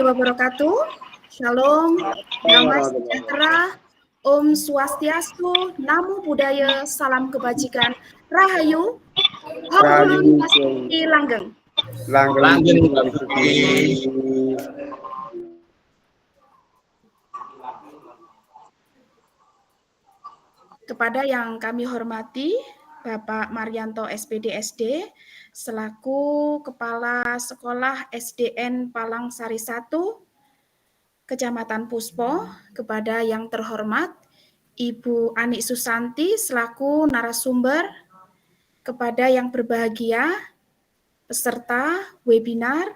warahmatullahi wabarakatuh. Shalom, damai sejahtera, Om Swastiastu, Namo Buddhaya, salam kebajikan, Rahayu, Hong Ulun Basuki Langgeng. Langgeng. Kepada yang kami hormati, Bapak Marianto SPD SD, selaku Kepala Sekolah SDN Palangsari 1, Kecamatan Puspo, kepada yang terhormat Ibu Ani Susanti selaku narasumber, kepada yang berbahagia peserta webinar,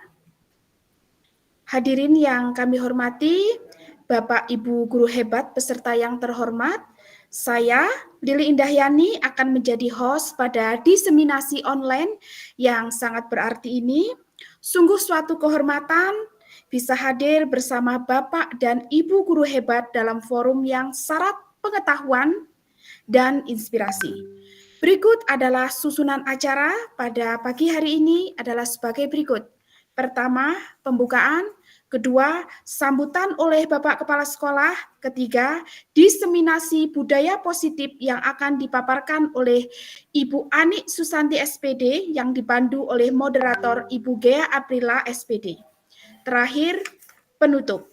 hadirin yang kami hormati, Bapak Ibu guru hebat peserta yang terhormat, saya Lili Indahyani akan menjadi host pada diseminasi online yang sangat berarti ini. Sungguh suatu kehormatan bisa hadir bersama Bapak dan Ibu guru hebat dalam forum yang syarat pengetahuan dan inspirasi. Berikut adalah susunan acara pada pagi hari ini adalah sebagai berikut. Pertama, pembukaan. Kedua, sambutan oleh Bapak Kepala Sekolah. Ketiga, diseminasi budaya positif yang akan dipaparkan oleh Ibu Ani Susanti SPD yang dipandu oleh moderator Ibu Gea Aprila SPD. Terakhir, penutup.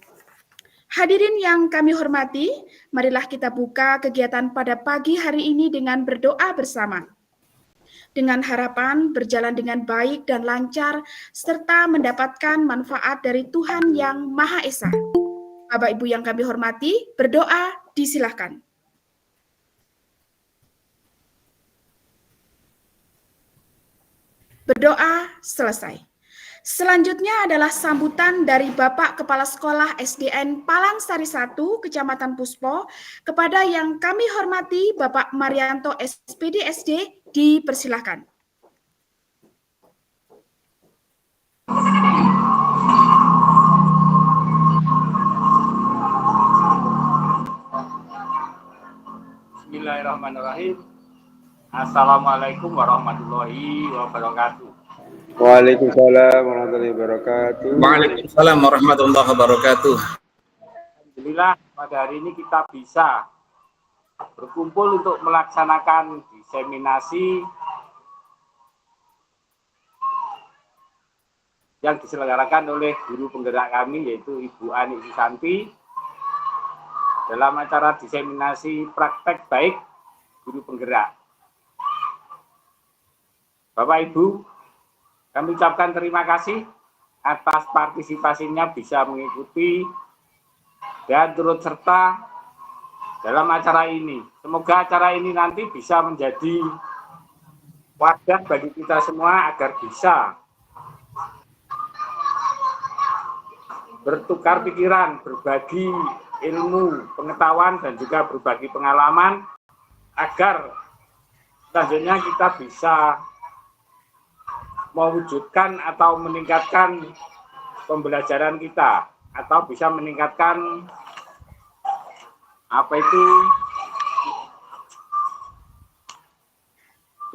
Hadirin yang kami hormati, marilah kita buka kegiatan pada pagi hari ini dengan berdoa bersama. Dengan harapan berjalan dengan baik dan lancar, serta mendapatkan manfaat dari Tuhan Yang Maha Esa. Bapak Ibu yang kami hormati, berdoa disilahkan. Berdoa selesai. Selanjutnya adalah sambutan dari Bapak Kepala Sekolah SDN Palangsari 1, Kecamatan Puspo, kepada yang kami hormati Bapak Marianto SPD SD, dipersilahkan. Bismillahirrahmanirrahim. Assalamualaikum warahmatullahi wabarakatuh. Waalaikumsalam warahmatullahi wabarakatuh. Waalaikumsalam warahmatullahi wabarakatuh. Alhamdulillah pada hari ini kita bisa berkumpul untuk melaksanakan diseminasi yang diselenggarakan oleh guru penggerak kami yaitu Ibu Ani Susanti dalam acara diseminasi praktek baik guru penggerak. Bapak Ibu, kami ucapkan terima kasih atas partisipasinya bisa mengikuti dan turut serta dalam acara ini. Semoga acara ini nanti bisa menjadi wadah bagi kita semua agar bisa bertukar pikiran, berbagi ilmu, pengetahuan, dan juga berbagi pengalaman agar selanjutnya kita bisa mewujudkan atau meningkatkan pembelajaran kita atau bisa meningkatkan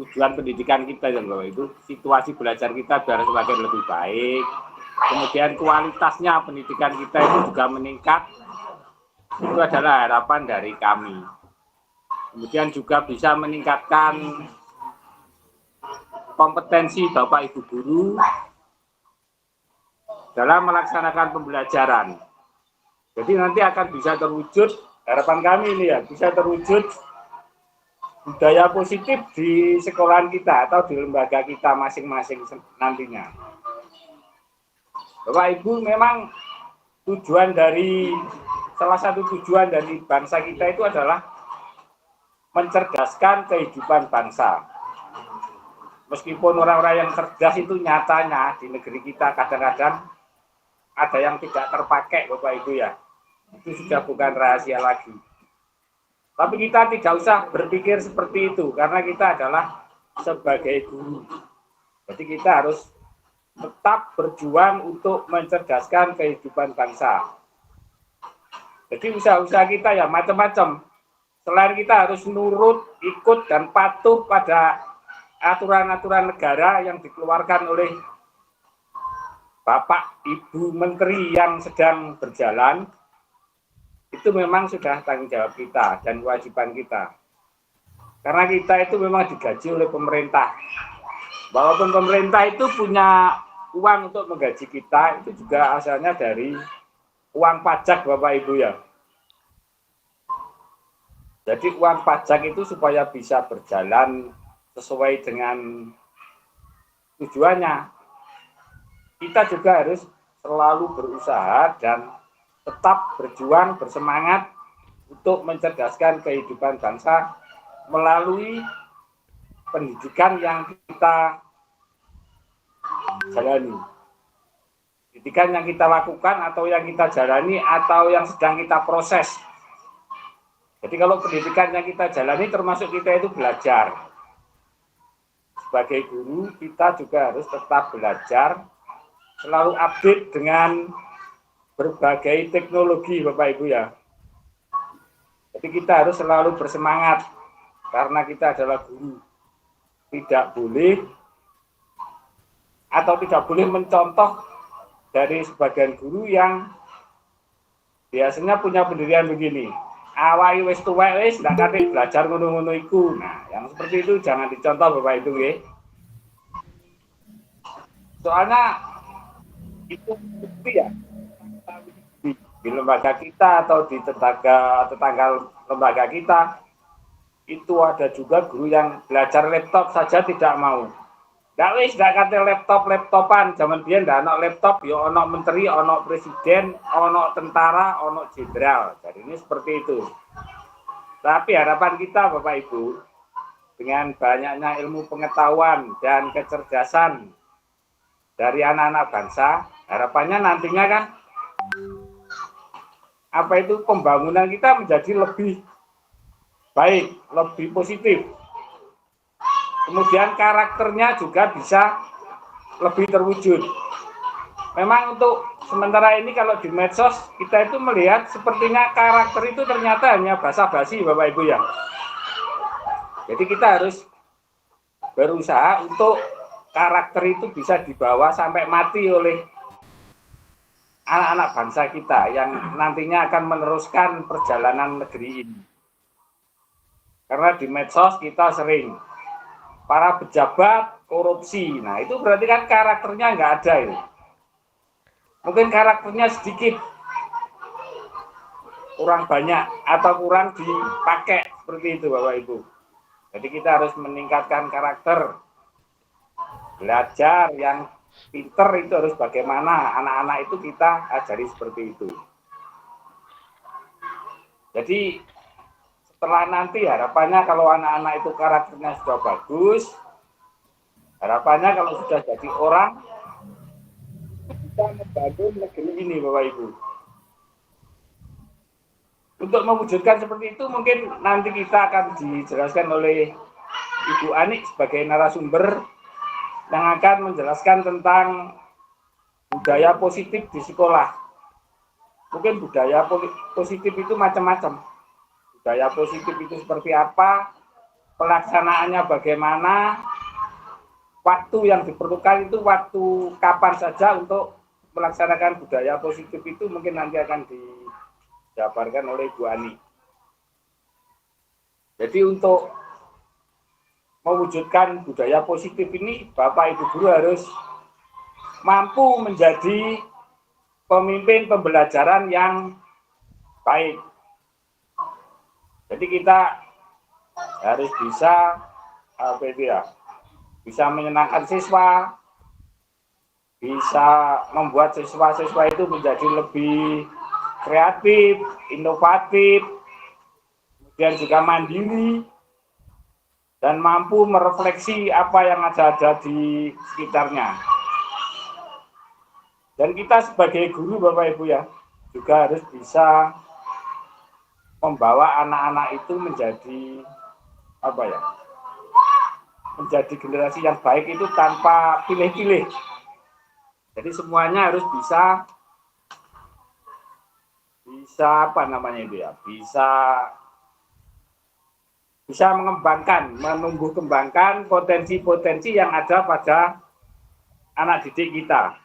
tujuan pendidikan kita dan bahwa itu situasi belajar kita biar semakin lebih baik, kemudian kualitasnya pendidikan kita itu juga meningkat. Itu adalah harapan dari kami. Kemudian juga bisa meningkatkan kompetensi Bapak Ibu guru dalam melaksanakan pembelajaran. Jadi nanti akan bisa terwujud, harapan kami ini ya, bisa terwujud budaya positif di sekolahan kita atau di lembaga kita masing-masing nantinya. Bapak Ibu, memang salah satu tujuan dari bangsa kita itu adalah mencerdaskan kehidupan bangsa. Meskipun orang-orang yang cerdas itu nyatanya di negeri kita kadang-kadang ada yang tidak terpakai, Bapak Ibu ya. Itu sudah bukan rahasia lagi. Tapi kita tidak usah berpikir seperti itu karena kita adalah sebagai guru. Jadi kita harus tetap berjuang untuk mencerdaskan kehidupan bangsa. Jadi usaha-usaha kita ya macam-macam. Selain kita harus nurut, ikut, dan patuh pada aturan-aturan negara yang dikeluarkan oleh Bapak Ibu Menteri yang sedang berjalan, itu memang sudah tanggung jawab kita dan kewajiban kita. Karena kita itu memang digaji oleh pemerintah. Walaupun pemerintah itu punya uang untuk menggaji kita, itu juga asalnya dari uang pajak Bapak Ibu ya. Jadi uang pajak itu supaya bisa berjalan sesuai dengan tujuannya. Kita juga harus selalu berusaha dan tetap berjuang, bersemangat untuk mencerdaskan kehidupan bangsa melalui pendidikan yang kita jalani. Pendidikan yang kita lakukan atau yang kita jalani atau yang sedang kita proses. Jadi kalau pendidikan yang kita jalani termasuk kita itu belajar. Sebagai guru kita juga harus tetap belajar, selalu update dengan berbagai teknologi Bapak Ibu ya. Jadi kita harus selalu bersemangat karena kita adalah guru. Tidak boleh mencontoh dari sebagian guru yang biasanya punya pendirian begini. Awai wis tuwek wis ndak kate belajar ngono-ngono iku. Nah, yang seperti itu jangan dicontoh Bapak Ibu nggih. Soalnya itu bukti ya di lembaga kita atau di tetangga lembaga kita itu ada juga guru yang belajar laptop saja tidak mau. Ndak kate laptopan zaman biyen ndak ana laptop ya ana menteri, ana presiden, ana tentara, ana jenderal. Jadi ini seperti itu. Tapi harapan kita Bapak Ibu dengan banyaknya ilmu pengetahuan dan kecerdasan dari anak-anak bangsa, harapannya nantinya kan pembangunan kita menjadi lebih baik, lebih positif. Kemudian karakternya juga bisa lebih terwujud. Memang untuk sementara ini kalau di medsos kita itu melihat sepertinya karakter itu ternyata hanya basa-basi Bapak Ibu ya. Jadi kita harus berusaha untuk karakter itu bisa dibawa sampai mati oleh anak-anak bangsa kita yang nantinya akan meneruskan perjalanan negeri ini. Karena di medsos kita sering para pejabat korupsi. Nah itu berarti kan karakternya nggak ada itu. Mungkin karakternya sedikit, kurang banyak atau kurang dipakai seperti itu Bapak Ibu. Jadi kita harus meningkatkan karakter. Belajar yang pinter itu harus bagaimana, anak-anak itu kita ajari seperti itu. Jadi setelah nanti harapannya kalau anak-anak itu karakternya sudah bagus, harapannya kalau sudah jadi orang bisa membangun negeri ini Bapak Ibu. Untuk mewujudkan seperti itu mungkin nanti kita akan dijelaskan oleh Ibu Ani sebagai narasumber yang akan menjelaskan tentang budaya positif di sekolah. Mungkin budaya positif itu macam-macam. Budaya positif itu seperti apa, pelaksanaannya bagaimana, waktu yang diperlukan itu waktu kapan saja untuk melaksanakan budaya positif itu mungkin nanti akan dijabarkan oleh Bu Ani. Jadi untuk mewujudkan budaya positif ini, Bapak Ibu guru harus mampu menjadi pemimpin pembelajaran yang baik. Jadi kita harus bisa bisa menyenangkan siswa, bisa membuat siswa-siswa itu menjadi lebih kreatif, inovatif, kemudian juga mandiri, dan mampu merefleksi apa yang ada di sekitarnya. Dan kita sebagai guru Bapak Ibu ya, juga harus bisa membawa anak-anak itu menjadi menjadi generasi yang baik itu tanpa pilih-pilih. Jadi semuanya harus bisa bisa menumbuh kembangkan potensi-potensi yang ada pada anak didik kita.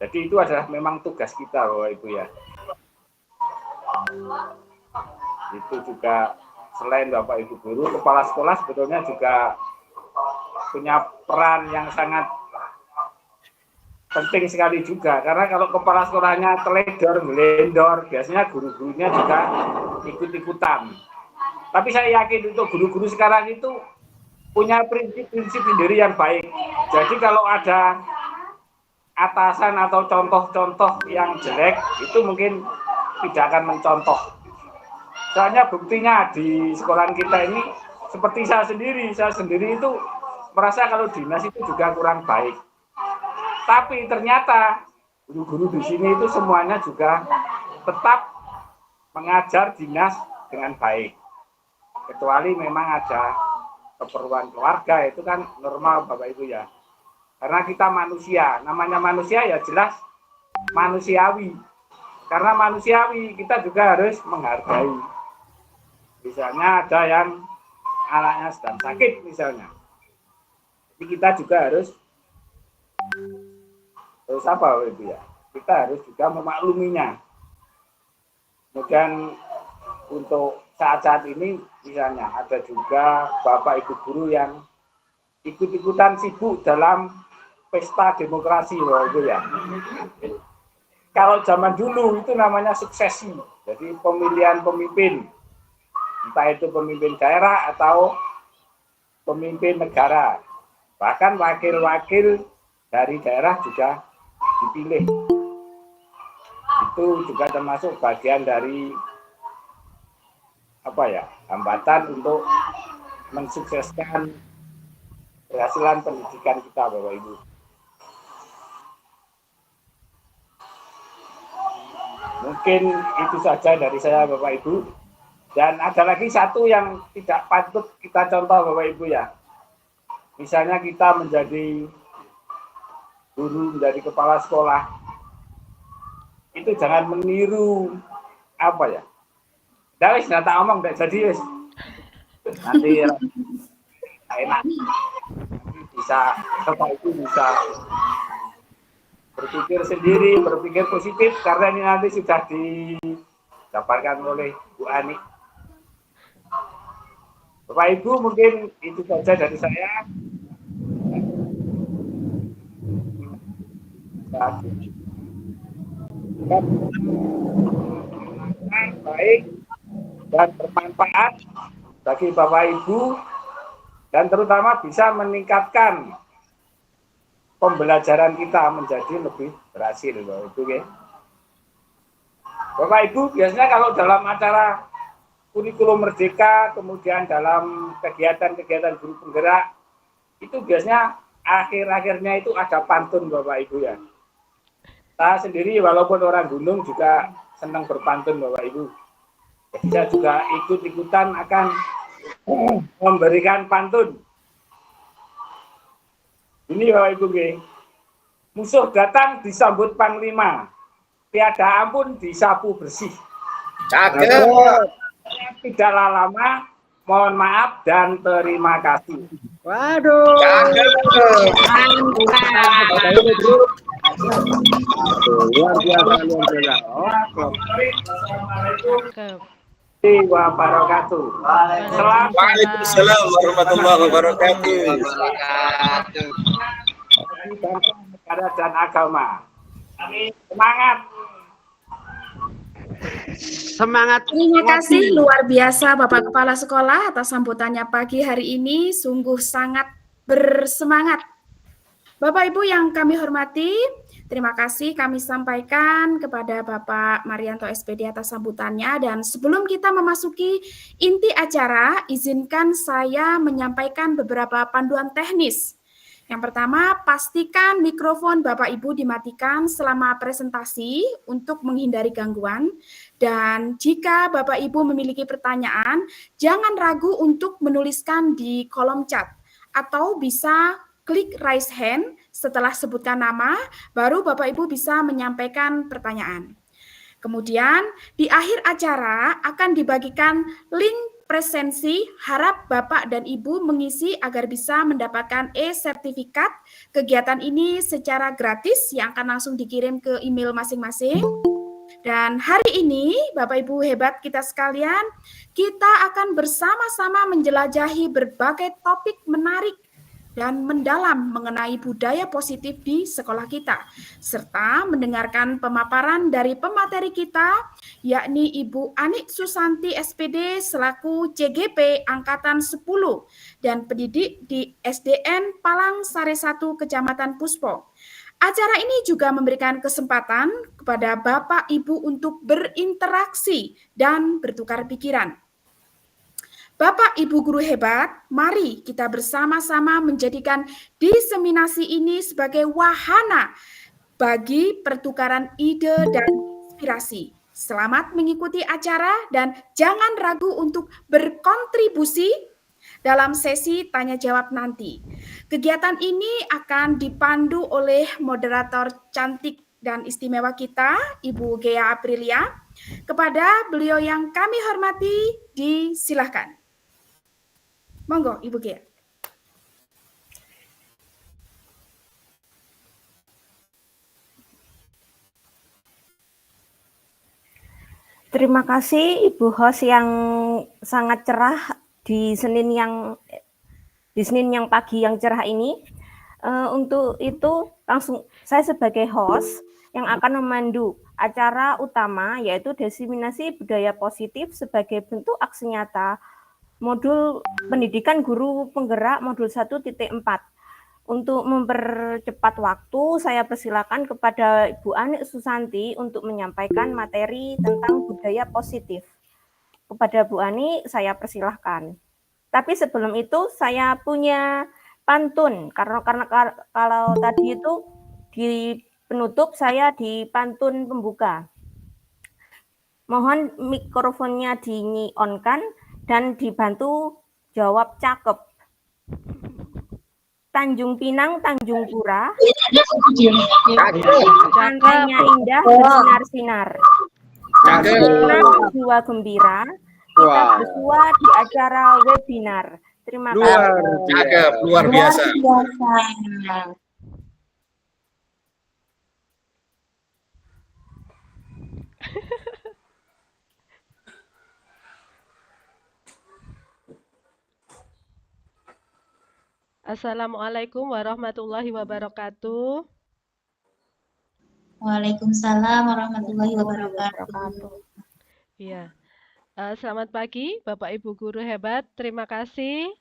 Jadi itu adalah memang tugas kita Bapak Ibu ya. Itu juga selain Bapak Ibu guru, kepala sekolah sebetulnya juga punya peran yang sangat penting sekali juga. Karena kalau kepala sekolahnya teledor, ngelendor, biasanya guru-gurunya juga ikut-ikutan. Tapi saya yakin untuk guru-guru sekarang itu punya prinsip-prinsip sendiri yang baik. Jadi kalau ada atasan atau contoh-contoh yang jelek, itu mungkin tidak akan mencontoh. Soalnya buktinya di sekolah kita ini, seperti saya sendiri itu merasa kalau dinas itu juga kurang baik. Tapi ternyata guru-guru di sini itu semuanya juga tetap mengajar dinas dengan baik. Kecuali memang ada keperluan keluarga, itu kan normal Bapak Ibu ya. Karena kita manusia, namanya manusia ya jelas manusiawi. Karena manusiawi kita juga harus menghargai. Misalnya ada yang anaknya sedang sakit misalnya. Jadi kita juga harus apa itu ya? Kita harus juga memakluminya. Kemudian untuk saat-saat ini misalnya ada juga Bapak Ibu guru yang ikut-ikutan sibuk dalam pesta demokrasi Bapak Ibu ya. Kalau zaman dulu itu namanya suksesi. Jadi pemilihan pemimpin. Entah itu pemimpin daerah atau pemimpin negara. Bahkan wakil-wakil dari daerah juga dipilih. Itu juga termasuk bagian dari hambatan untuk mensukseskan keberhasilan pendidikan kita Bapak Ibu. Mungkin itu saja dari saya Bapak Ibu. Dan ada lagi satu yang tidak patut kita contoh Bapak Ibu ya. Misalnya kita menjadi guru, menjadi kepala sekolah. Itu jangan meniru Wis nggak tak omong nggak jadi wis. Nanti enak. Bisa Bapak Ibu bisa berpikir sendiri, berpikir positif karena ini nanti sudah didapatkan oleh Bu Ani. Bapak Ibu mungkin itu saja dari saya. Baik dan bermanfaat bagi Bapak Ibu dan terutama bisa meningkatkan pembelajaran kita menjadi lebih berhasil Bapak Ibu ya. Bapak Ibu biasanya kalau dalam acara kurikulum merdeka kemudian dalam kegiatan-kegiatan guru penggerak itu biasanya akhir-akhirnya itu ada pantun Bapak Ibu ya. Saya sendiri walaupun orang gunung juga senang berpantun Bapak Ibu. Jadi saya juga ikut-ikutan akan memberikan pantun. Ini Bapak Ibu, musuh datang disambut panglima, tiada ampun disapu bersih. Cakep. Tidaklah lama, mohon maaf dan terima kasih. Waduh. Luar biasa. Assalamualaikum wabarakatuh. Waalaikumsalam warahmatullahi wabarakatuh. Negara dan agama. Semangat. Semangat. Terima kasih luar biasa Bapak Kepala Sekolah atas sambutannya pagi hari ini, sungguh sangat bersemangat. Bapak Ibu yang kami hormati, terima kasih kami sampaikan kepada Bapak Marianto SPD atas sambutannya, dan sebelum kita memasuki inti acara, izinkan saya menyampaikan beberapa panduan teknis. Yang pertama, pastikan mikrofon Bapak Ibu dimatikan selama presentasi untuk menghindari gangguan. Dan jika Bapak Ibu memiliki pertanyaan, jangan ragu untuk menuliskan di kolom chat. Atau bisa klik raise hand setelah sebutkan nama, baru Bapak Ibu bisa menyampaikan pertanyaan. Kemudian di akhir acara akan dibagikan link presensi, harap Bapak dan Ibu mengisi agar bisa mendapatkan e-sertifikat kegiatan ini secara gratis yang akan langsung dikirim ke email masing-masing. Dan hari ini, Bapak Ibu hebat kita sekalian, kita akan bersama-sama menjelajahi berbagai topik menarik dan mendalam mengenai budaya positif di sekolah kita, serta mendengarkan pemaparan dari pemateri kita, yakni Ibu Anik Susanti SPD selaku CGP Angkatan 10 dan pendidik di SDN Palang Sare 1 Kecamatan Puspo. Acara ini juga memberikan kesempatan kepada Bapak Ibu untuk berinteraksi dan bertukar pikiran. Bapak Ibu guru hebat, mari kita bersama-sama menjadikan diseminasi ini sebagai wahana bagi pertukaran ide dan inspirasi. Selamat mengikuti acara dan jangan ragu untuk berkontribusi dalam sesi tanya jawab nanti. Kegiatan ini akan dipandu oleh moderator cantik dan istimewa kita, Ibu Gea Aprilia. Kepada beliau yang kami hormati, disilahkan. Monggo, Ibu Gea. Terima kasih Ibu host yang sangat cerah di Senin yang pagi yang cerah ini. Untuk itu langsung saya sebagai host yang akan memandu acara utama yaitu diseminasi budaya positif sebagai bentuk aksi nyata modul pendidikan guru penggerak modul 1.4. Untuk mempercepat waktu, saya persilakan kepada Ibu Anik Susanti untuk menyampaikan materi tentang budaya positif. Kepada Bu Anik, saya persilahkan. Tapi sebelum itu, saya punya pantun. Karena kalau tadi itu di penutup, saya di pantun pembuka. Mohon mikrofonnya di-on-kan dan dibantu jawab cakep. Tanjung Pinang, Tanjung Pura, pantainya indah bersinar-sinar. Senang, jiwa gembira, kita bersua di acara webinar. Terima kasih. Luar biasa. Assalamualaikum warahmatullahi wabarakatuh. Waalaikumsalam warahmatullahi wabarakatuh. Iya. Selamat pagi Bapak Ibu guru hebat. Terima kasih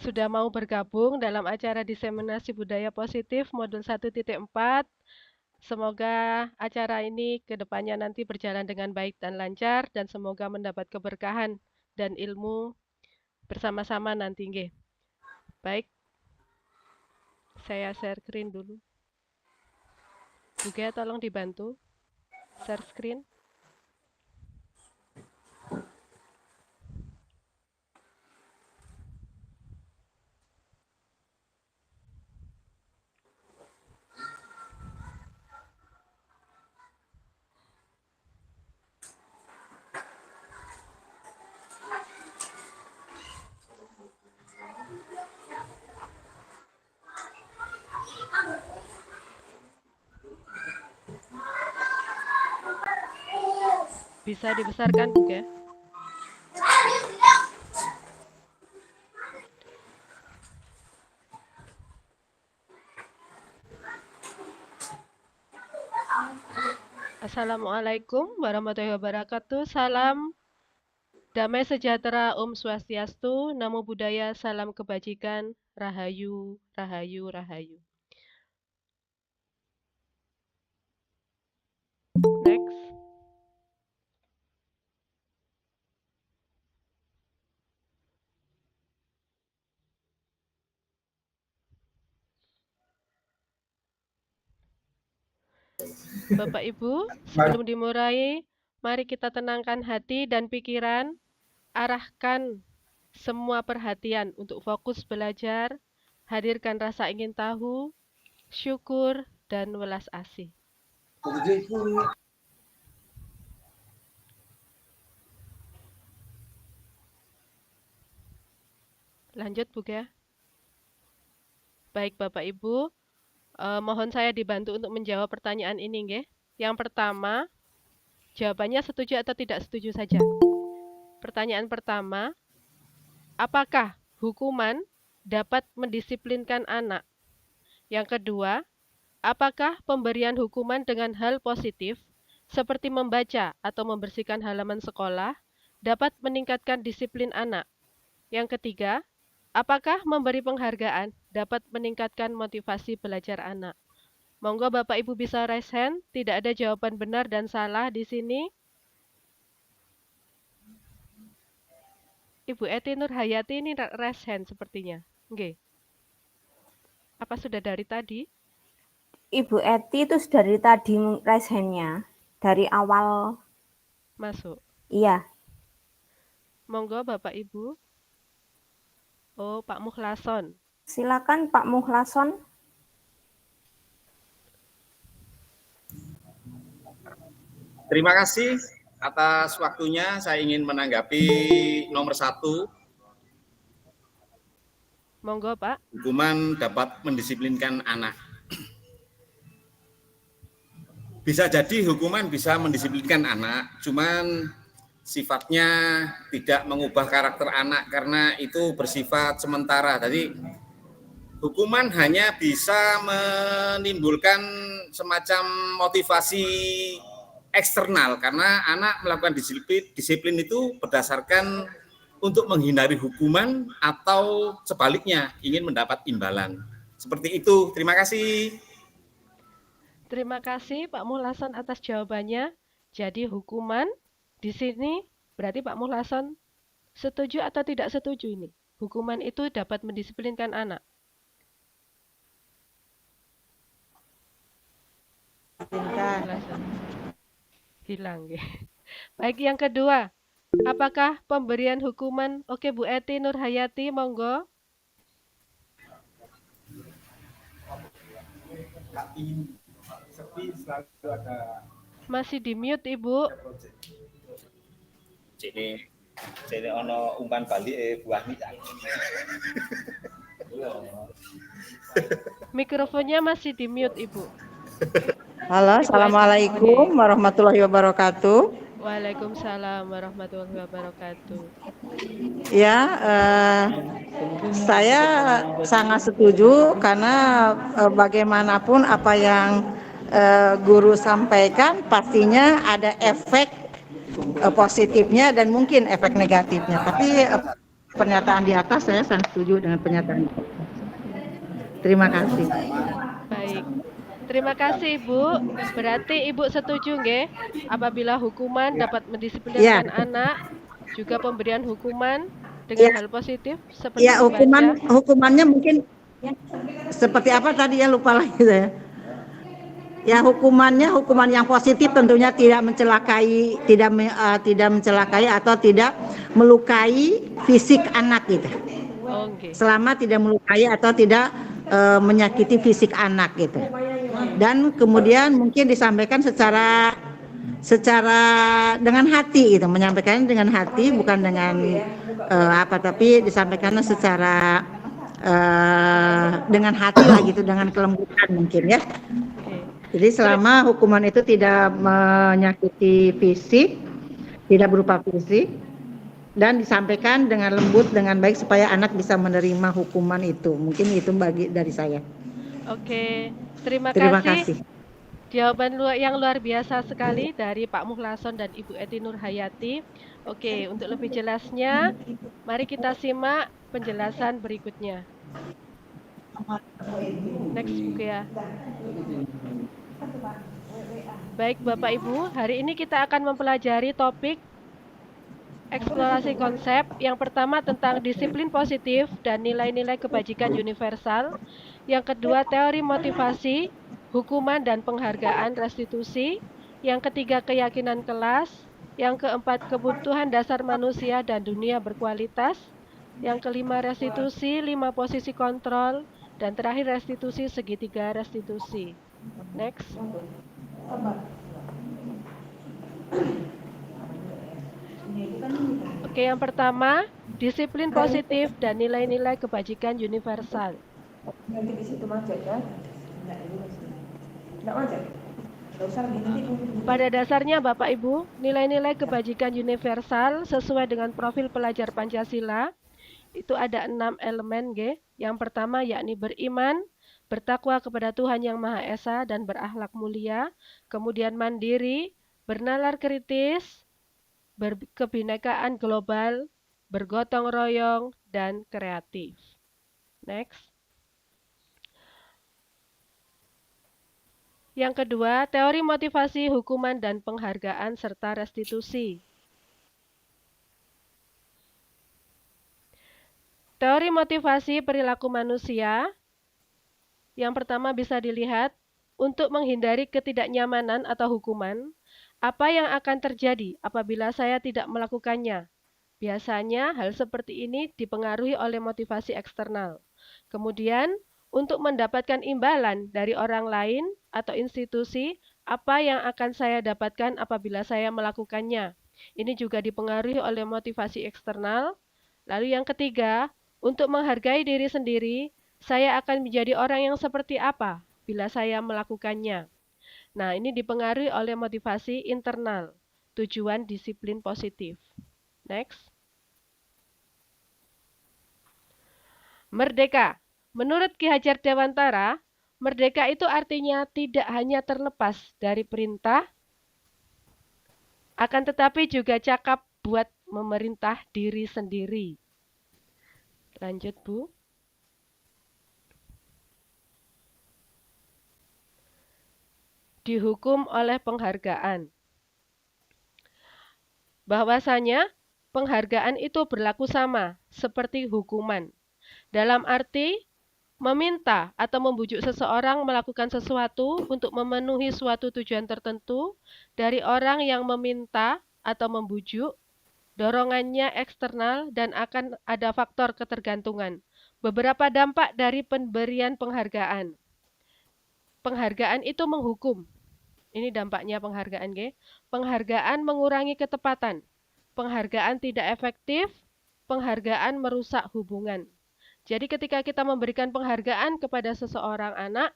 sudah mau bergabung dalam acara diseminasi budaya positif modul 1.4. Semoga acara ini ke depannya nanti berjalan dengan baik dan lancar dan semoga mendapat keberkahan dan ilmu bersama-sama nanti nggih. Baik, saya share screen dulu. Juga tolong dibantu share screen. Bisa dibesarkan juga. Assalamualaikum warahmatullahi wabarakatuh. Salam damai sejahtera, Om Swastiastu, Namo Buddhaya, salam kebajikan, Rahayu, Rahayu, Rahayu. Next. Bapak Ibu, sebelum dimulai, mari kita tenangkan hati dan pikiran, arahkan semua perhatian untuk fokus belajar, hadirkan rasa ingin tahu, syukur, dan welas asih. Lanjut, Bu ya. Baik, Bapak Ibu. Mohon saya dibantu untuk menjawab pertanyaan ini, nggih. Yang pertama, jawabannya setuju atau tidak setuju saja. Pertanyaan pertama, apakah hukuman dapat mendisiplinkan anak? Yang kedua, apakah pemberian hukuman dengan hal positif seperti membaca atau membersihkan halaman sekolah dapat meningkatkan disiplin anak? Yang ketiga, apakah memberi penghargaan dapat meningkatkan motivasi belajar anak? Monggo Bapak Ibu bisa raise hand, tidak ada jawaban benar dan salah di sini. Ibu Eti Nurhayati ini raise hand sepertinya. Oke. Apa sudah dari tadi? Ibu Eti itu dari tadi raise hand-nya. Dari awal. Masuk. Iya. Monggo Bapak Ibu. Oh, Pak Mukhlason. Silakan Pak Mukhlason. Terima kasih atas waktunya. Saya ingin menanggapi nomor 1. Monggo Pak. Hukuman dapat mendisiplinkan anak. Bisa jadi hukuman bisa mendisiplinkan anak, cuman sifatnya tidak mengubah karakter anak karena itu bersifat sementara. Jadi hukuman hanya bisa menimbulkan semacam motivasi eksternal karena anak melakukan disiplin itu berdasarkan untuk menghindari hukuman atau sebaliknya ingin mendapat imbalan. Seperti itu. Terima kasih. Terima kasih Pak Mukhlason atas jawabannya. Jadi hukuman di sini berarti Pak Mukhlason setuju atau tidak setuju ini? Hukuman itu dapat mendisiplinkan anak. Hilang ya. Baik, yang kedua. Apakah pemberian hukuman? Oke, Bu Eti Nurhayati, monggo. Masih di mute, Ibu. Sini ono umpan balik buah minyak. Mikrofonnya masih di mute, Ibu. Halo, Assalamualaikum warahmatullahi wabarakatuh. Waalaikumsalam warahmatullahi wabarakatuh. Ya, saya sangat setuju karena bagaimanapun apa yang guru sampaikan pastinya ada efek positifnya dan mungkin efek negatifnya. Tapi pernyataan di atas saya sangat setuju dengan pernyataan. Terima kasih. Baik. Terima kasih Ibu. Berarti Ibu setuju nggih apabila hukuman dapat mendisiplinkan anak, juga pemberian hukuman dengan hal positif seperti hukumannya mungkin seperti apa tadi ya, lupa lagi saya. Ya, hukuman yang positif tentunya tidak mencelakai atau tidak melukai fisik anak gitu. Selama tidak melukai atau tidak menyakiti fisik anak gitu. Dan kemudian mungkin disampaikan secara dengan hati gitu, menyampaikannya dengan hati bukan dengan tapi disampaikannya secara dengan hati lah gitu, dengan kelembutan mungkin ya. Jadi selama hukuman itu tidak menyakiti fisik, tidak berupa fisik, dan disampaikan dengan lembut, dengan baik supaya anak bisa menerima hukuman itu. Mungkin itu bagi dari saya. Oke, terima kasih. Jawaban yang luar biasa sekali dari Pak Mukhlason dan Ibu Eti Nurhayati. Oke, untuk lebih jelasnya, mari kita simak penjelasan berikutnya. Next buku ya. Baik Bapak Ibu, hari ini kita akan mempelajari topik eksplorasi konsep. Yang pertama tentang disiplin positif dan nilai-nilai kebajikan universal. Yang kedua teori motivasi, hukuman dan penghargaan restitusi. Yang ketiga keyakinan kelas. Yang keempat kebutuhan dasar manusia dan dunia berkualitas. Yang kelima restitusi, 5 posisi kontrol. Dan terakhir restitusi segitiga restitusi. Next. Oke, yang pertama, disiplin positif, dan nilai-nilai kebajikan universal. Nanti di situ macet ya. Enggak, ini masih. Enggak macet. Enggak usah lebih nanti. Pada dasarnya Bapak Ibu, nilai-nilai kebajikan universal sesuai dengan profil pelajar Pancasila itu ada 6 elemen G. Yang pertama yakni beriman, bertakwa kepada Tuhan Yang Maha Esa dan berakhlak mulia, kemudian mandiri, bernalar kritis, berkebinekaan global, bergotong royong, dan kreatif. Next. Yang kedua, teori motivasi, hukuman, dan penghargaan, serta restitusi. Teori motivasi perilaku manusia, yang pertama bisa dilihat, untuk menghindari ketidaknyamanan atau hukuman, apa yang akan terjadi apabila saya tidak melakukannya? Biasanya hal seperti ini dipengaruhi oleh motivasi eksternal. Kemudian, untuk mendapatkan imbalan dari orang lain atau institusi, apa yang akan saya dapatkan apabila saya melakukannya? Ini juga dipengaruhi oleh motivasi eksternal. Lalu yang ketiga, untuk menghargai diri sendiri, saya akan menjadi orang yang seperti apa bila saya melakukannya? Nah, ini dipengaruhi oleh motivasi internal, tujuan disiplin positif. Next. Merdeka. Menurut Ki Hajar Dewantara, merdeka itu artinya tidak hanya terlepas dari perintah, akan tetapi juga cakap buat memerintah diri sendiri. Lanjut, Bu. Dihukum oleh penghargaan. Bahwasanya penghargaan itu berlaku sama seperti hukuman. Dalam arti meminta atau membujuk seseorang melakukan sesuatu untuk memenuhi suatu tujuan tertentu dari orang yang meminta atau membujuk, dorongannya eksternal dan akan ada faktor ketergantungan. Beberapa dampak dari pemberian penghargaan. Penghargaan itu menghukum. Ini dampaknya penghargaan, G. Penghargaan mengurangi ketepatan. Penghargaan tidak efektif. Penghargaan merusak hubungan. Jadi ketika kita memberikan penghargaan kepada seseorang anak,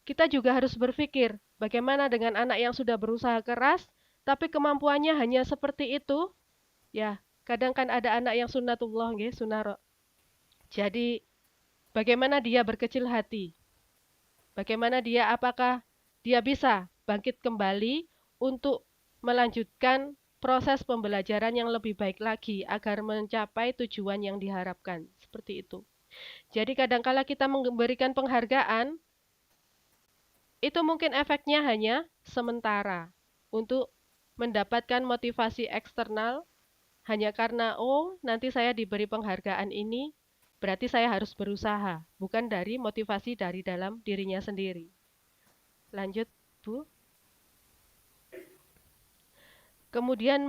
kita juga harus berpikir bagaimana dengan anak yang sudah berusaha keras, tapi kemampuannya hanya seperti itu. Ya, kadang kan ada anak yang sunnatullah, nggih, sunaro. Jadi bagaimana dia berkecil hati? Bagaimana dia, apakah dia bisa bangkit kembali untuk melanjutkan proses pembelajaran yang lebih baik lagi agar mencapai tujuan yang diharapkan. Seperti itu. Jadi kadangkala kita memberikan penghargaan, itu mungkin efeknya hanya sementara untuk mendapatkan motivasi eksternal hanya karena, oh nanti saya diberi penghargaan ini, berarti saya harus berusaha, bukan dari motivasi dari dalam dirinya sendiri. Lanjut, Bu. Kemudian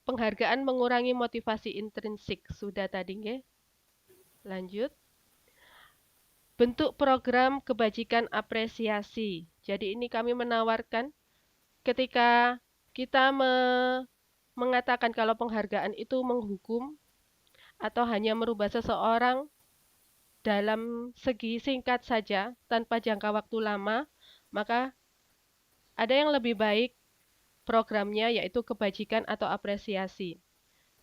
penghargaan mengurangi motivasi intrinsik. Sudah tadi, nggih? Lanjut. Bentuk program kebajikan apresiasi. Jadi ini kami menawarkan ketika kita mengatakan kalau penghargaan itu menghukum atau hanya merubah seseorang dalam segi singkat saja tanpa jangka waktu lama, maka ada yang lebih baik programnya yaitu kebajikan atau apresiasi.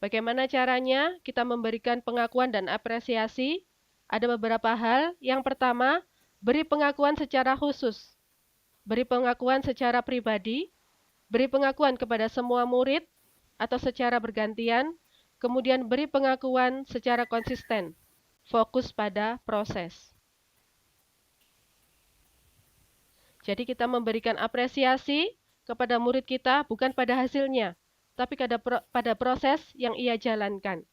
Bagaimana caranya kita memberikan pengakuan dan apresiasi? Ada beberapa hal. Yang pertama, beri pengakuan secara khusus. Beri pengakuan secara pribadi, beri pengakuan kepada semua murid atau secara bergantian, kemudian beri pengakuan secara konsisten, fokus pada proses. Jadi kita memberikan apresiasi kepada murid kita bukan pada hasilnya, tapi pada proses yang ia jalankan.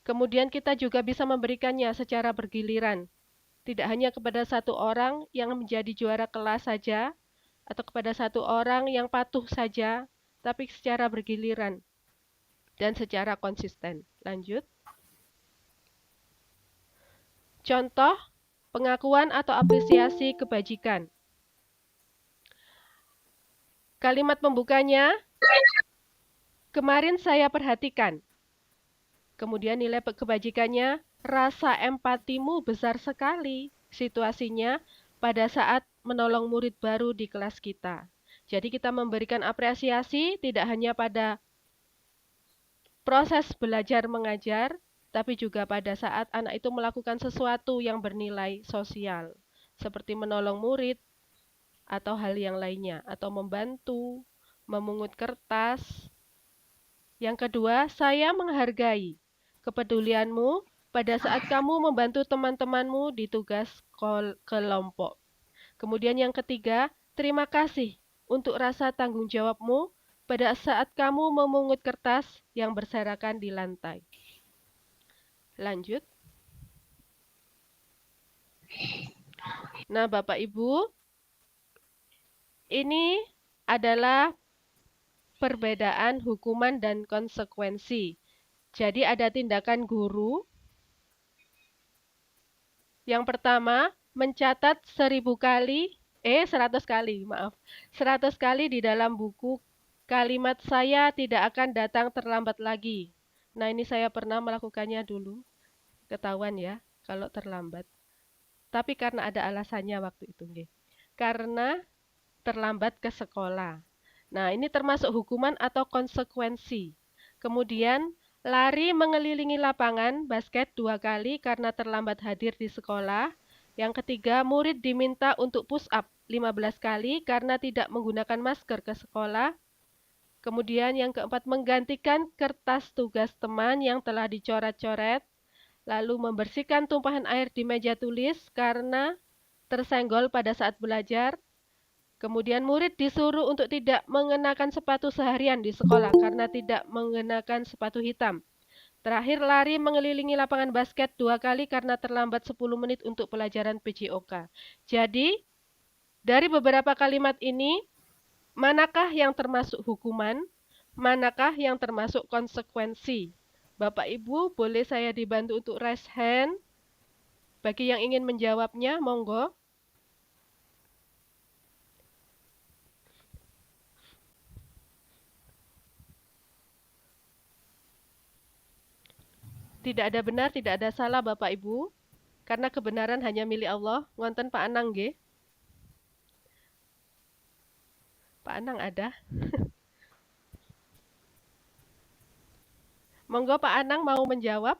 Kemudian kita juga bisa memberikannya secara bergiliran. Tidak hanya kepada satu orang yang menjadi juara kelas saja, atau kepada satu orang yang patuh saja, tapi secara bergiliran dan secara konsisten. Lanjut. Contoh pengakuan atau apresiasi kebajikan. Kalimat pembukanya, kemarin saya perhatikan. Kemudian nilai kebajikannya, rasa empatimu besar sekali. Situasinya pada saat menolong murid baru di kelas kita. Jadi kita memberikan apresiasi tidak hanya pada proses belajar mengajar, tapi juga pada saat anak itu melakukan sesuatu yang bernilai sosial, seperti menolong murid atau hal yang lainnya, atau membantu, memungut kertas. Yang kedua, saya menghargai kepedulianmu pada saat kamu membantu teman-temanmu di tugas kelompok. Kemudian yang ketiga, terima kasih untuk rasa tanggung jawabmu pada saat kamu memungut kertas yang berserakan di lantai. Lanjut. Nah, Bapak Ibu, ini adalah perbedaan hukuman dan konsekuensi. Jadi ada tindakan guru. Yang pertama, mencatat 100 kali di dalam buku kalimat saya tidak akan datang terlambat lagi. Nah, ini saya pernah melakukannya dulu. Ketahuan ya kalau terlambat. Tapi karena ada alasannya waktu itu, nggih. Karena terlambat ke sekolah. Nah, ini termasuk hukuman atau konsekuensi. Kemudian lari mengelilingi lapangan basket 2 kali karena terlambat hadir di sekolah. Yang ketiga, murid diminta untuk push up 15 kali karena tidak menggunakan masker ke sekolah. Kemudian yang keempat, menggantikan kertas tugas teman yang telah dicoret-coret. Lalu membersihkan tumpahan air di meja tulis karena tersenggol pada saat belajar. Kemudian murid disuruh untuk tidak mengenakan sepatu seharian di sekolah karena tidak mengenakan sepatu hitam. Terakhir, lari mengelilingi lapangan basket 2 kali karena terlambat 10 menit untuk pelajaran PJOK. Jadi, dari beberapa kalimat ini, manakah yang termasuk hukuman, manakah yang termasuk konsekuensi? Bapak Ibu, boleh saya dibantu untuk raise hand? Bagi yang ingin menjawabnya, monggo. Tidak ada benar, tidak ada salah Bapak Ibu. Karena kebenaran hanya milik Allah. Ngonten Pak Anang nggih. Pak Anang ada. Monggo Pak Anang mau menjawab.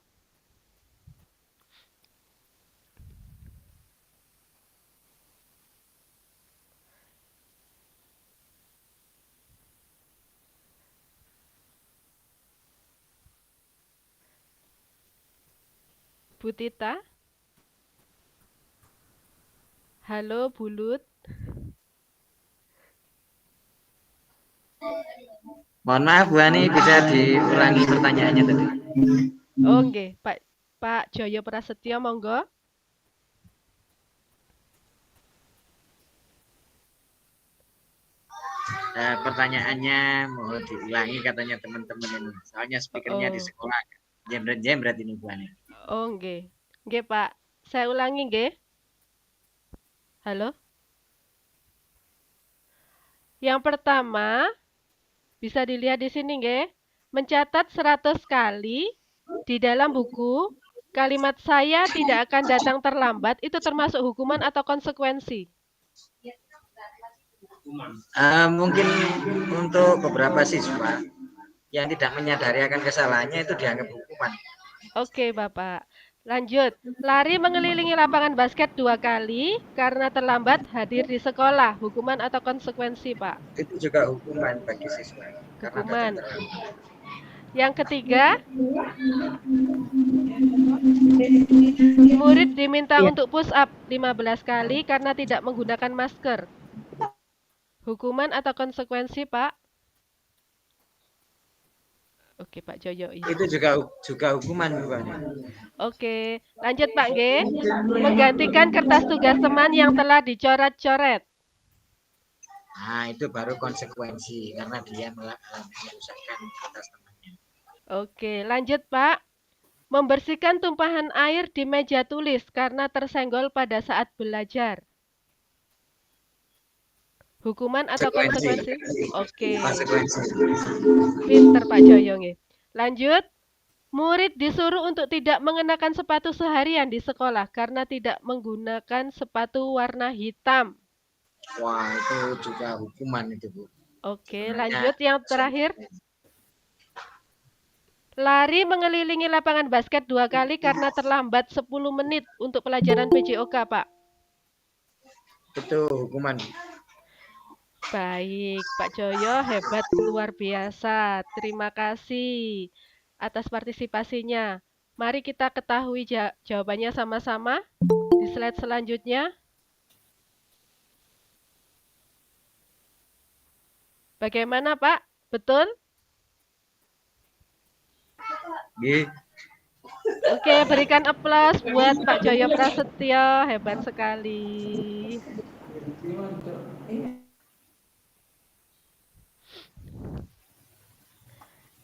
Bu Tita. Halo, Bulut. Mohon maaf Bu Ani, bisa diulangi pertanyaannya tadi. Oh, nggih, Pak Joyo Prasetyo, monggo. Pertanyaannya mohon diulangi katanya teman-teman ini. Soalnya speakernya di sekolah jembret-jembret ini Bu Ani. Oh, nggih. Nggih, Pak. Saya ulangi nggih. Halo? Yang pertama, bisa dilihat di sini nggih. Mencatat 100 kali di dalam buku kalimat saya tidak akan datang terlambat, itu termasuk hukuman atau konsekuensi? Mungkin untuk beberapa siswa yang tidak menyadari akan kesalahannya itu dianggap hukuman. Oke, Bapak. Lanjut. Lari mengelilingi lapangan basket 2 kali karena terlambat hadir di sekolah. Hukuman atau konsekuensi, Pak? Itu juga hukuman bagi siswa. Hukuman. Yang ketiga, murid diminta untuk push up 15 kali karena tidak menggunakan masker. Hukuman atau konsekuensi, Pak? Oke, Pak Joyo. Iya. Itu juga hukuman, Bu Ani. Oke, lanjut Pak G. Menggantikan kertas tugas teman yang telah dicoret-coret. Nah, itu baru konsekuensi karena dia merusakkan kertas temannya. Oke, lanjut Pak. Membersihkan tumpahan air di meja tulis karena tersenggol pada saat belajar. Hukuman atau konsekuensi? Oke. Konsekuensi. Pinter Pak Joyo nggih. Lanjut. Murid disuruh untuk tidak mengenakan sepatu seharian di sekolah karena tidak menggunakan sepatu warna hitam. Wah, itu juga hukuman itu, Bu. Oke, Sebenarnya lanjut yang terakhir. Lari mengelilingi lapangan basket 2 kali karena terlambat 10 menit untuk pelajaran PJOK, Pak. itu hukuman. Baik, Pak Joyo hebat luar biasa. Terima kasih atas partisipasinya. Mari kita ketahui jawabannya sama-sama di slide selanjutnya. Bagaimana, Pak? Betul? Oke, berikan aplaus buat Pak Joyo Prasetyo, hebat sekali.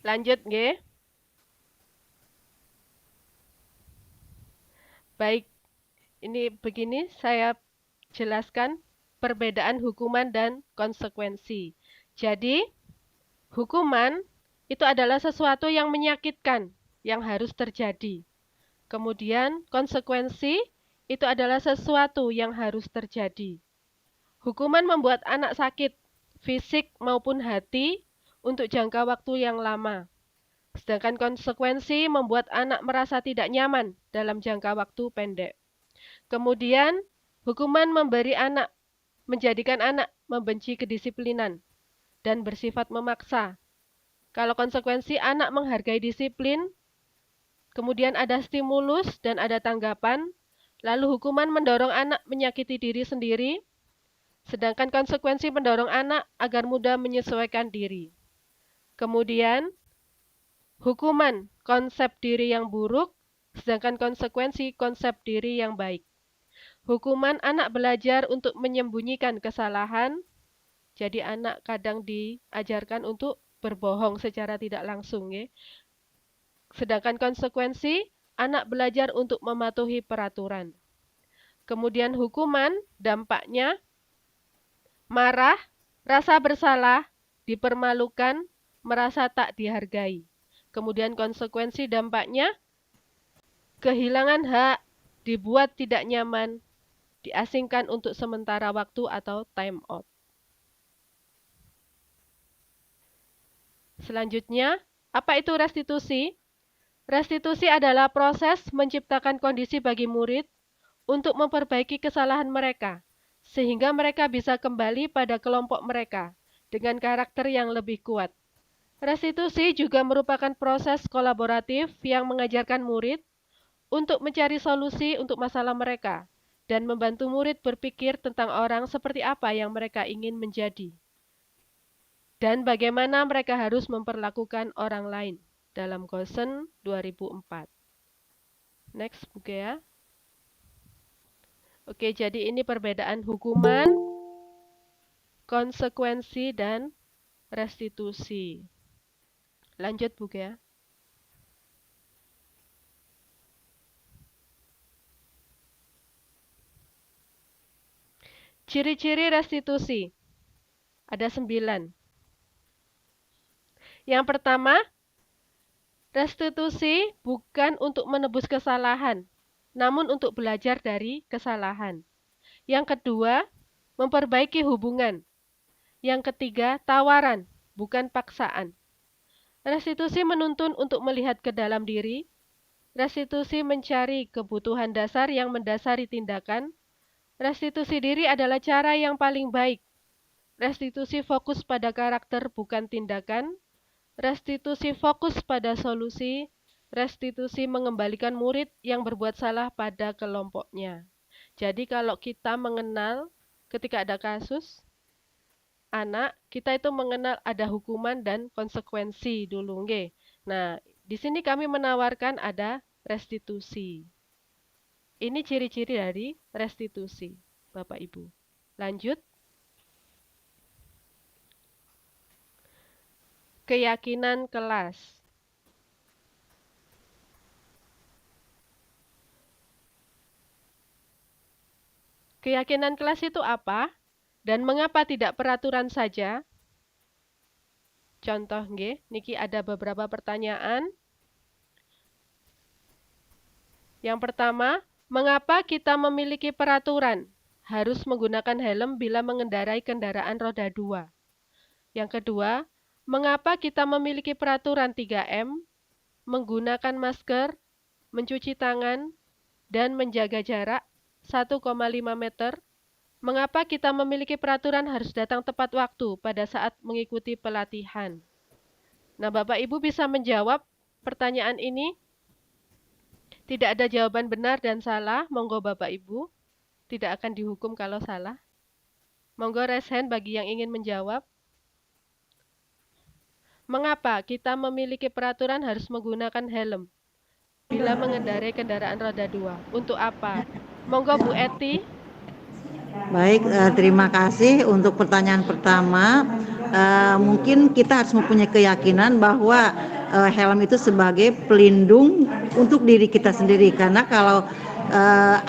Lanjut, nggih. Baik, ini begini saya jelaskan perbedaan hukuman dan konsekuensi. Jadi, hukuman itu adalah sesuatu yang menyakitkan, yang harus terjadi. Kemudian, konsekuensi itu adalah sesuatu yang harus terjadi. Hukuman membuat anak sakit, fisik maupun hati, untuk jangka waktu yang lama. Sedangkan konsekuensi membuat anak merasa tidak nyaman dalam jangka waktu pendek. Kemudian, hukuman menjadikan anak membenci kedisiplinan dan bersifat memaksa. Kalau konsekuensi anak menghargai disiplin, kemudian ada stimulus dan ada tanggapan, lalu hukuman mendorong anak menyakiti diri sendiri, sedangkan konsekuensi mendorong anak agar mudah menyesuaikan diri. Kemudian, hukuman konsep diri yang buruk, sedangkan konsekuensi konsep diri yang baik. Hukuman anak belajar untuk menyembunyikan kesalahan, jadi anak kadang diajarkan untuk berbohong secara tidak langsung. Ya. Sedangkan konsekuensi, anak belajar untuk mematuhi peraturan. Kemudian hukuman, dampaknya, marah, rasa bersalah, dipermalukan, merasa tak dihargai. Kemudian konsekuensi dampaknya, kehilangan hak, dibuat tidak nyaman, diasingkan untuk sementara waktu atau time out. Selanjutnya, apa itu restitusi? Restitusi adalah proses menciptakan kondisi bagi murid untuk memperbaiki kesalahan mereka, sehingga mereka bisa kembali pada kelompok mereka dengan karakter yang lebih kuat. Restitusi juga merupakan proses kolaboratif yang mengajarkan murid untuk mencari solusi untuk masalah mereka dan membantu murid berpikir tentang orang seperti apa yang mereka ingin menjadi dan bagaimana mereka harus memperlakukan orang lain dalam Gosen 2004. Next, Bu ya. Oke, jadi ini perbedaan hukuman, konsekuensi, dan restitusi. Lanjut, Bu ya. Ciri-ciri restitusi. Ada 9. Yang pertama, restitusi bukan untuk menebus kesalahan, namun untuk belajar dari kesalahan. Yang kedua, memperbaiki hubungan. Yang ketiga, tawaran, bukan paksaan. Restitusi menuntun untuk melihat ke dalam diri. Restitusi mencari kebutuhan dasar yang mendasari tindakan. Restitusi diri adalah cara yang paling baik. Restitusi fokus pada karakter, bukan tindakan. Restitusi fokus pada solusi. Restitusi mengembalikan murid yang berbuat salah pada kelompoknya. Jadi kalau kita mengenal ketika ada kasus anak, kita itu mengenal ada hukuman dan konsekuensi dulu, nggih. Nah, di sini kami menawarkan ada restitusi. Ini ciri-ciri dari restitusi, Bapak Ibu. Lanjut. Keyakinan kelas. Keyakinan kelas itu apa? Dan mengapa tidak peraturan saja? Contoh nggih, niki ada beberapa pertanyaan. Yang pertama, mengapa kita memiliki peraturan harus menggunakan helm bila mengendarai kendaraan roda 2? Yang kedua, mengapa kita memiliki peraturan 3M, menggunakan masker, mencuci tangan, dan menjaga jarak 1,5 meter? Mengapa kita memiliki peraturan harus datang tepat waktu pada saat mengikuti pelatihan? Nah, Bapak Ibu bisa menjawab pertanyaan ini. Tidak ada jawaban benar dan salah. Monggo Bapak Ibu. Tidak akan dihukum kalau salah. Monggo raise hand bagi yang ingin menjawab. Mengapa kita memiliki peraturan harus menggunakan helm bila mengendarai kendaraan roda 2? Untuk apa? Monggo Bu Eti. Baik, terima kasih untuk pertanyaan pertama. Mungkin kita harus mempunyai keyakinan bahwa helm itu sebagai pelindung untuk diri kita sendiri. Karena kalau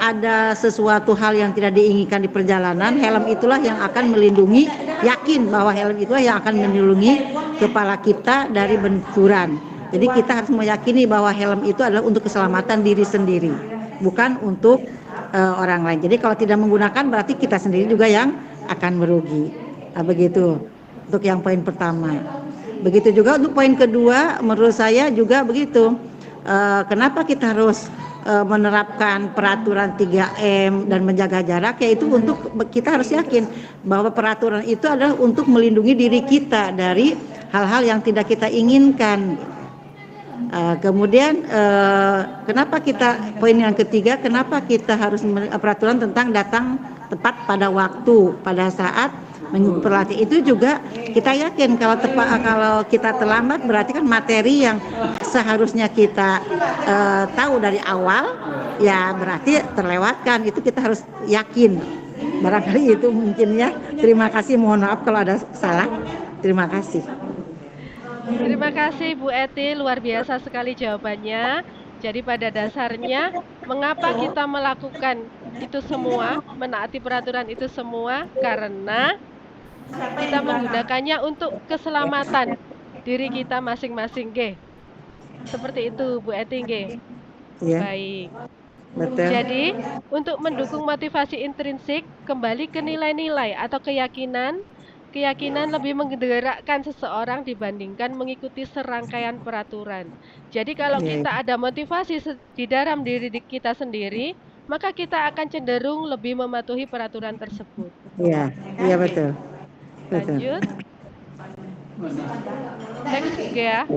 ada sesuatu hal yang tidak diinginkan di perjalanan, helm itulah yang akan melindungi, yakin bahwa helm itulah yang akan melindungi kepala kita dari benturan. Jadi kita harus meyakini bahwa helm itu adalah untuk keselamatan diri sendiri, bukan untuk orang lain. Jadi kalau tidak menggunakan berarti kita sendiri juga yang akan merugi. Begitu untuk yang poin pertama. Begitu juga untuk poin kedua, menurut saya juga begitu. Kenapa kita harus menerapkan peraturan 3M dan menjaga jarak? Yaitu untuk kita harus yakin bahwa peraturan itu adalah untuk melindungi diri kita dari hal-hal yang tidak kita inginkan. Kemudian kenapa kita, poin yang ketiga, kenapa kita harus peraturan tentang datang tepat pada waktu pada saat mengikuti pelatihan? Itu juga kita yakin kalau kita terlambat berarti kan materi yang seharusnya kita tahu dari awal ya berarti terlewatkan. Itu kita harus yakin. Barangkali itu mungkin ya. Terima kasih, mohon maaf kalau ada salah. Terima kasih. Terima kasih Bu Eti, luar biasa sekali jawabannya. Jadi pada dasarnya, mengapa kita melakukan itu semua, menaati peraturan itu semua? Karena kita menggunakannya untuk keselamatan diri kita masing-masing, G. Seperti itu Bu Eti, G. Ya. Baik. Betul. Jadi, untuk mendukung motivasi intrinsik, kembali ke nilai-nilai atau keyakinan lebih menggerakkan seseorang dibandingkan mengikuti serangkaian peraturan. Jadi kalau kita ada motivasi di dalam diri kita sendiri, maka kita akan cenderung lebih mematuhi peraturan tersebut. Iya, iya betul. Lanjut. Next ya.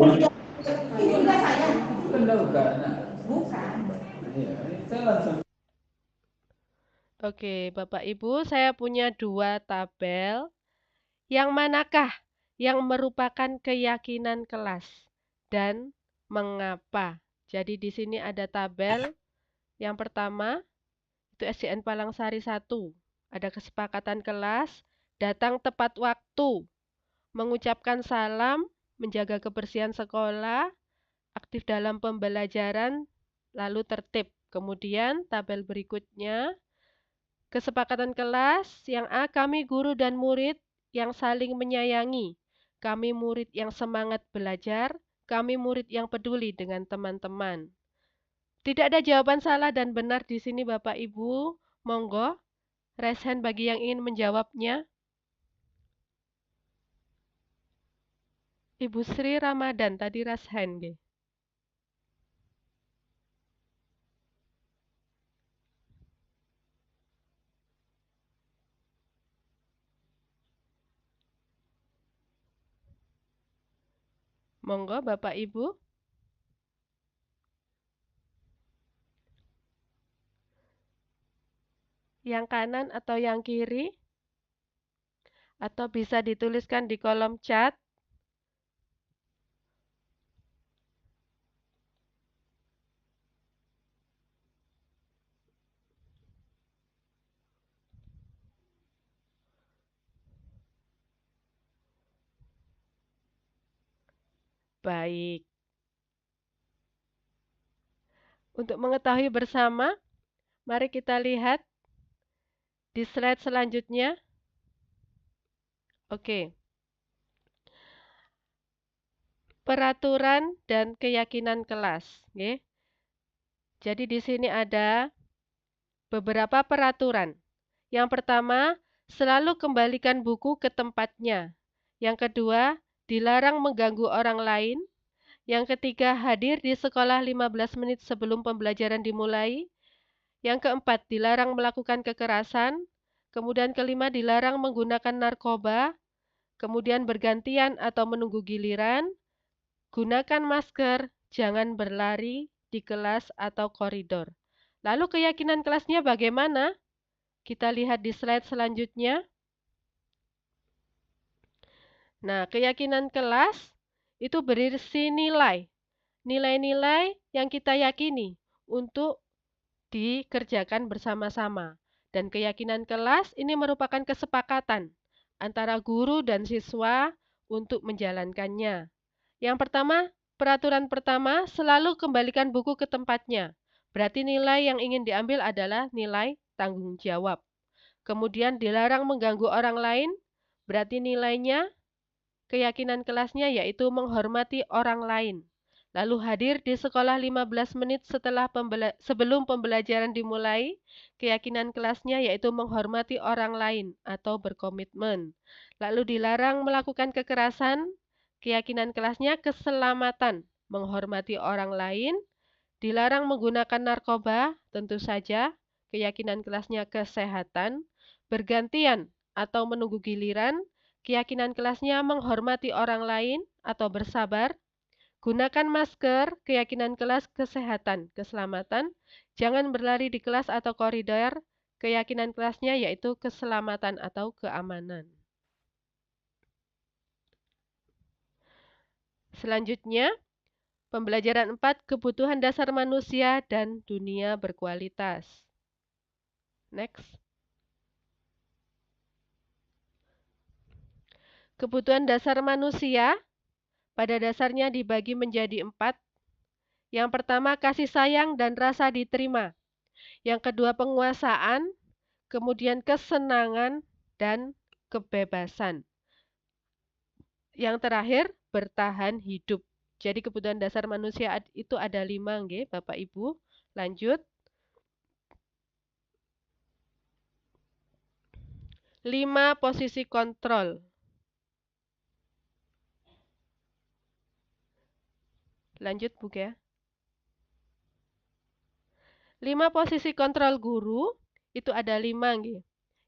Oke, Bapak Ibu, saya punya 2 tabel. Yang manakah yang merupakan keyakinan kelas dan mengapa? Jadi di sini ada tabel. Yang pertama itu SDN Palangsari 1. Ada kesepakatan kelas, datang tepat waktu, mengucapkan salam, menjaga kebersihan sekolah, aktif dalam pembelajaran, lalu tertib. Kemudian tabel berikutnya, kesepakatan kelas yang A, kami guru dan murid yang saling menyayangi. Kami murid yang semangat belajar, kami murid yang peduli dengan teman-teman. Tidak ada jawaban salah dan benar di sini Bapak Ibu. Monggo, raise hand bagi yang ingin menjawabnya. Ibu Sri Ramadan tadi raise hand. Ge. Monggo Bapak Ibu. Yang kanan atau yang kiri? Atau bisa dituliskan di kolom chat. Baik. Untuk mengetahui bersama, mari kita lihat di slide selanjutnya. Oke. Peraturan dan keyakinan kelas. Oke. Jadi di sini ada beberapa peraturan. Yang pertama, selalu kembalikan buku ke tempatnya. Yang kedua, dilarang mengganggu orang lain. Yang ketiga, hadir di sekolah 15 menit sebelum pembelajaran dimulai. Yang keempat, dilarang melakukan kekerasan. Kemudian kelima, dilarang menggunakan narkoba. Kemudian bergantian atau menunggu giliran. Gunakan masker, jangan berlari di kelas atau koridor. Lalu keyakinan kelasnya bagaimana? Kita lihat di slide selanjutnya. Nah, keyakinan kelas itu berisi nilai. Nilai-nilai yang kita yakini untuk dikerjakan bersama-sama. Dan keyakinan kelas ini merupakan kesepakatan antara guru dan siswa untuk menjalankannya. Yang pertama, peraturan pertama, selalu kembalikan buku ke tempatnya. Berarti nilai yang ingin diambil adalah nilai tanggung jawab. Kemudian dilarang mengganggu orang lain, berarti nilainya, keyakinan kelasnya yaitu menghormati orang lain. Lalu hadir di sekolah 15 menit sebelum pembelajaran dimulai, keyakinan kelasnya yaitu menghormati orang lain atau berkomitmen. Lalu dilarang melakukan kekerasan, keyakinan kelasnya keselamatan, menghormati orang lain. Dilarang menggunakan narkoba, tentu saja, keyakinan kelasnya kesehatan. Bergantian atau menunggu giliran, keyakinan kelasnya menghormati orang lain atau bersabar. Gunakan masker, keyakinan kelas kesehatan, keselamatan. Jangan berlari di kelas atau koridor, keyakinan kelasnya yaitu keselamatan atau keamanan. Selanjutnya, pembelajaran 4, kebutuhan dasar manusia dan dunia berkualitas. Next. Kebutuhan dasar manusia pada dasarnya dibagi menjadi 4. Yang pertama, kasih sayang dan rasa diterima. Yang kedua, penguasaan. Kemudian kesenangan dan kebebasan. Yang terakhir, bertahan hidup. Jadi kebutuhan dasar manusia itu ada 5, nggih, Bapak Ibu. Lanjut. 5 posisi kontrol. Lanjut, Bu ya. 5 posisi kontrol guru itu ada 5, nggih.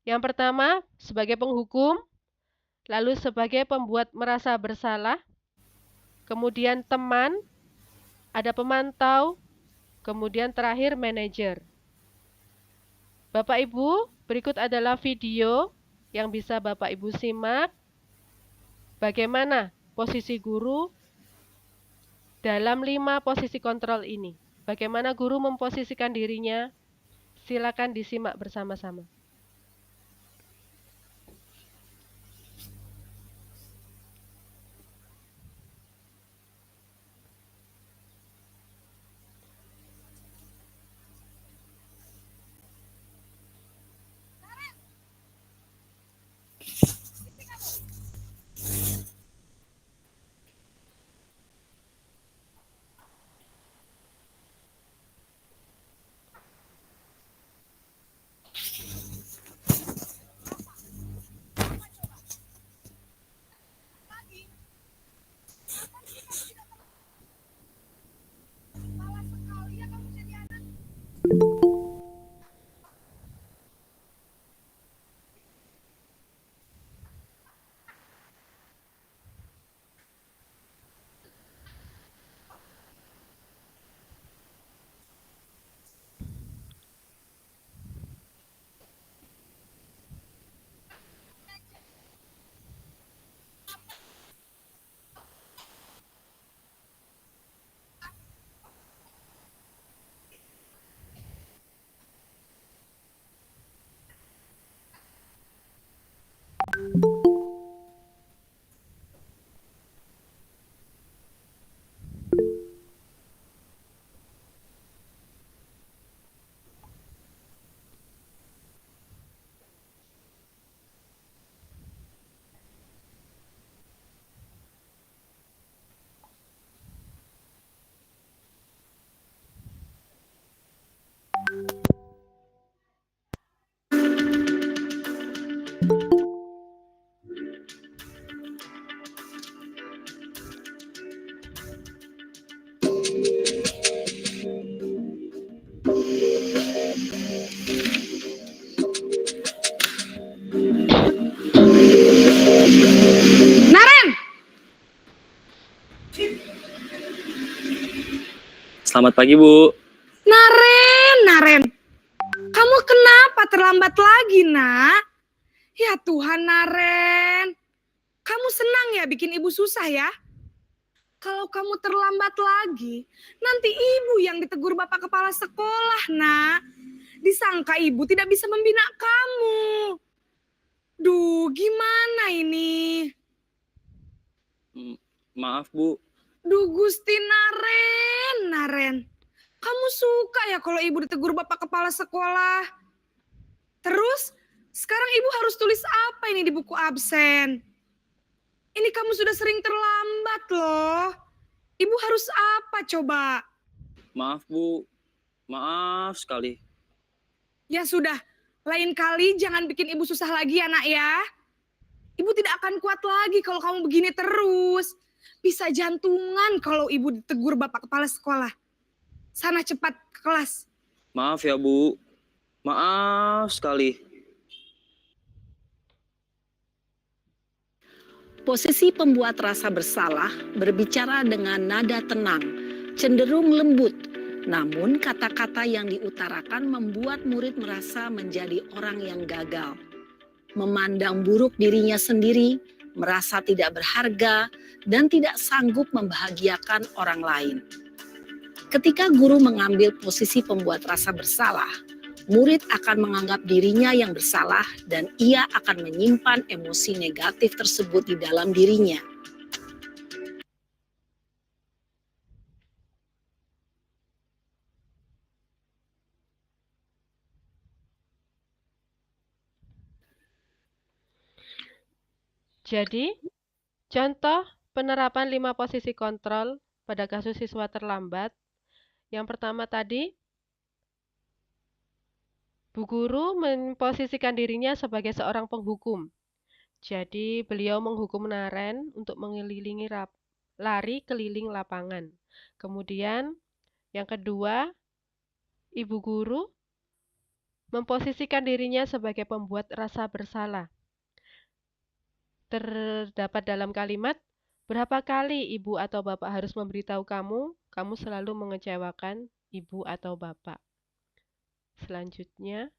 Yang pertama, sebagai penghukum, lalu sebagai pembuat merasa bersalah, kemudian teman, ada pemantau, kemudian terakhir manajer. Bapak Ibu, berikut adalah video yang bisa Bapak Ibu simak bagaimana posisi guru dalam 5 posisi kontrol ini. Bagaimana guru memposisikan dirinya? Silakan disimak bersama-sama. Selamat pagi, Bu. Naren, kamu kenapa terlambat lagi, Nak? Ya Tuhan, Naren. Kamu senang ya bikin ibu susah ya? Kalau kamu terlambat lagi, nanti ibu yang ditegur bapak kepala sekolah, Nak. Disangka ibu tidak bisa membina kamu. Duh, gimana ini? Maaf, Bu. Duh, Gusti Naren. Kamu suka ya kalau ibu ditegur bapak kepala sekolah? Terus, sekarang ibu harus tulis apa ini di buku absen? Ini kamu sudah sering terlambat loh. Ibu harus apa coba? Maaf, Bu. Maaf sekali. Ya sudah, lain kali jangan bikin ibu susah lagi ya, Nak ya. Ibu tidak akan kuat lagi kalau kamu begini terus. Bisa jantungan kalau ibu ditegur bapak kepala sekolah. Sana cepat ke kelas. Maaf ya, Bu. Maaf sekali. Posisi pembuat rasa bersalah berbicara dengan nada tenang, cenderung lembut. Namun kata-kata yang diutarakan membuat murid merasa menjadi orang yang gagal. Memandang buruk dirinya sendiri, merasa tidak berharga, dan tidak sanggup membahagiakan orang lain. Ketika guru mengambil posisi pembuat rasa bersalah, murid akan menganggap dirinya yang bersalah dan ia akan menyimpan emosi negatif tersebut di dalam dirinya. Jadi, contoh penerapan 5 posisi kontrol pada kasus siswa terlambat. Yang pertama tadi, Bu Guru memposisikan dirinya sebagai seorang penghukum. Jadi, beliau menghukum Naren untuk mengelilingi lari keliling lapangan. Kemudian, yang kedua, Ibu Guru memposisikan dirinya sebagai pembuat rasa bersalah. Terdapat dalam kalimat, berapa kali ibu atau bapak harus memberitahu kamu selalu mengecewakan ibu atau bapak. Selanjutnya,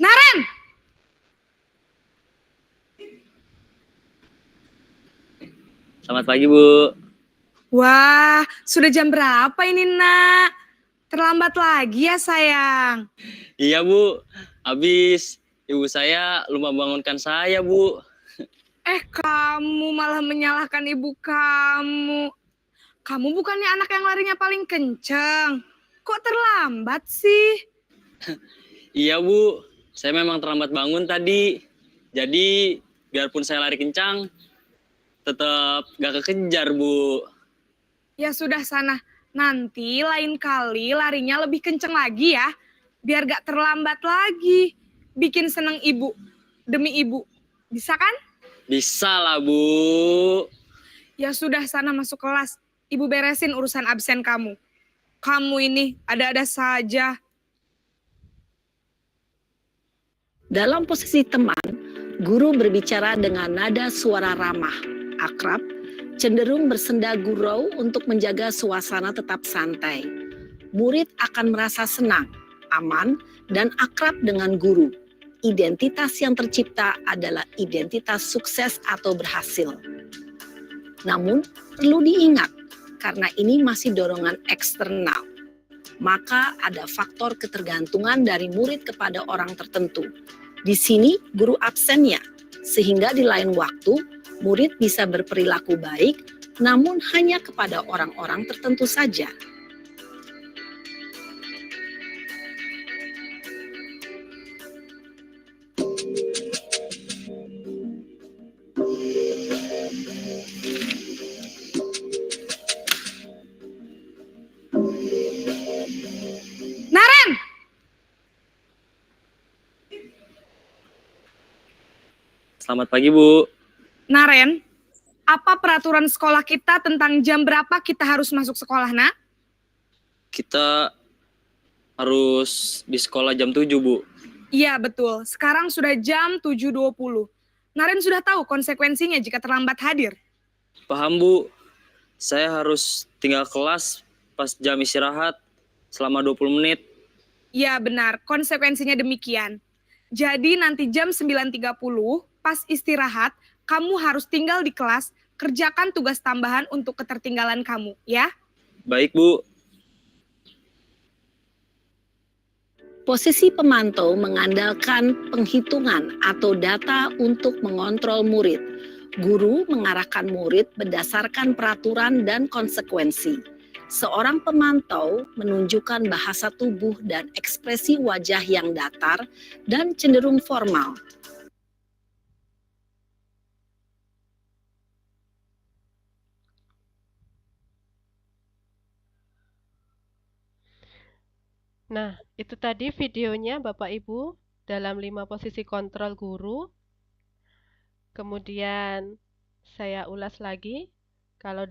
Naren! Selamat pagi, Bu. Wah, sudah jam berapa ini, Nak? Terlambat lagi ya, sayang. Iya, Bu. Habis ibu saya lupa bangunkan saya, Bu. Kamu malah menyalahkan ibu kamu. Kamu bukannya anak yang larinya paling kenceng. Kok terlambat sih? Iya, Bu. Saya memang terlambat bangun tadi. Jadi, biarpun saya lari kencang, tetap gak kekejar, Bu. Ya sudah sana. Nanti lain kali larinya lebih kenceng lagi ya. Biar gak terlambat lagi. Bikin seneng ibu. Demi ibu. Bisa kan? Bisa lah, Bu. Ya sudah sana masuk kelas. Ibu beresin urusan absen kamu. Kamu ini ada-ada saja. Dalam posisi teman, guru berbicara dengan nada suara ramah, akrab, cenderung bersenda gurau untuk menjaga suasana tetap santai. Murid akan merasa senang, aman, dan akrab dengan guru. Identitas yang tercipta adalah identitas sukses atau berhasil. Namun, perlu diingat, karena ini masih dorongan eksternal, maka ada faktor ketergantungan dari murid kepada orang tertentu. Di sini, guru absennya, sehingga di lain waktu, murid bisa berperilaku baik, namun hanya kepada orang-orang tertentu saja. Naren! Selamat pagi, Bu. Naren, apa peraturan sekolah kita tentang jam berapa kita harus masuk sekolah, Nak? Kita harus di sekolah jam 7, Bu. Iya, betul. Sekarang sudah jam 7.20. Naren sudah tahu konsekuensinya jika terlambat hadir. Paham, Bu. Saya harus tinggal kelas pas jam istirahat selama 20 menit. Iya, benar. Konsekuensinya demikian. Jadi nanti jam 9.30 pas istirahat, kamu harus tinggal di kelas, kerjakan tugas tambahan untuk ketertinggalan kamu, ya? Baik, Bu. Posisi pemantau mengandalkan penghitungan atau data untuk mengontrol murid. Guru mengarahkan murid berdasarkan peraturan dan konsekuensi. Seorang pemantau menunjukkan bahasa tubuh dan ekspresi wajah yang datar dan cenderung formal. Nah, itu tadi videonya Bapak Ibu dalam 5 posisi kontrol guru. Kemudian saya ulas lagi, kalau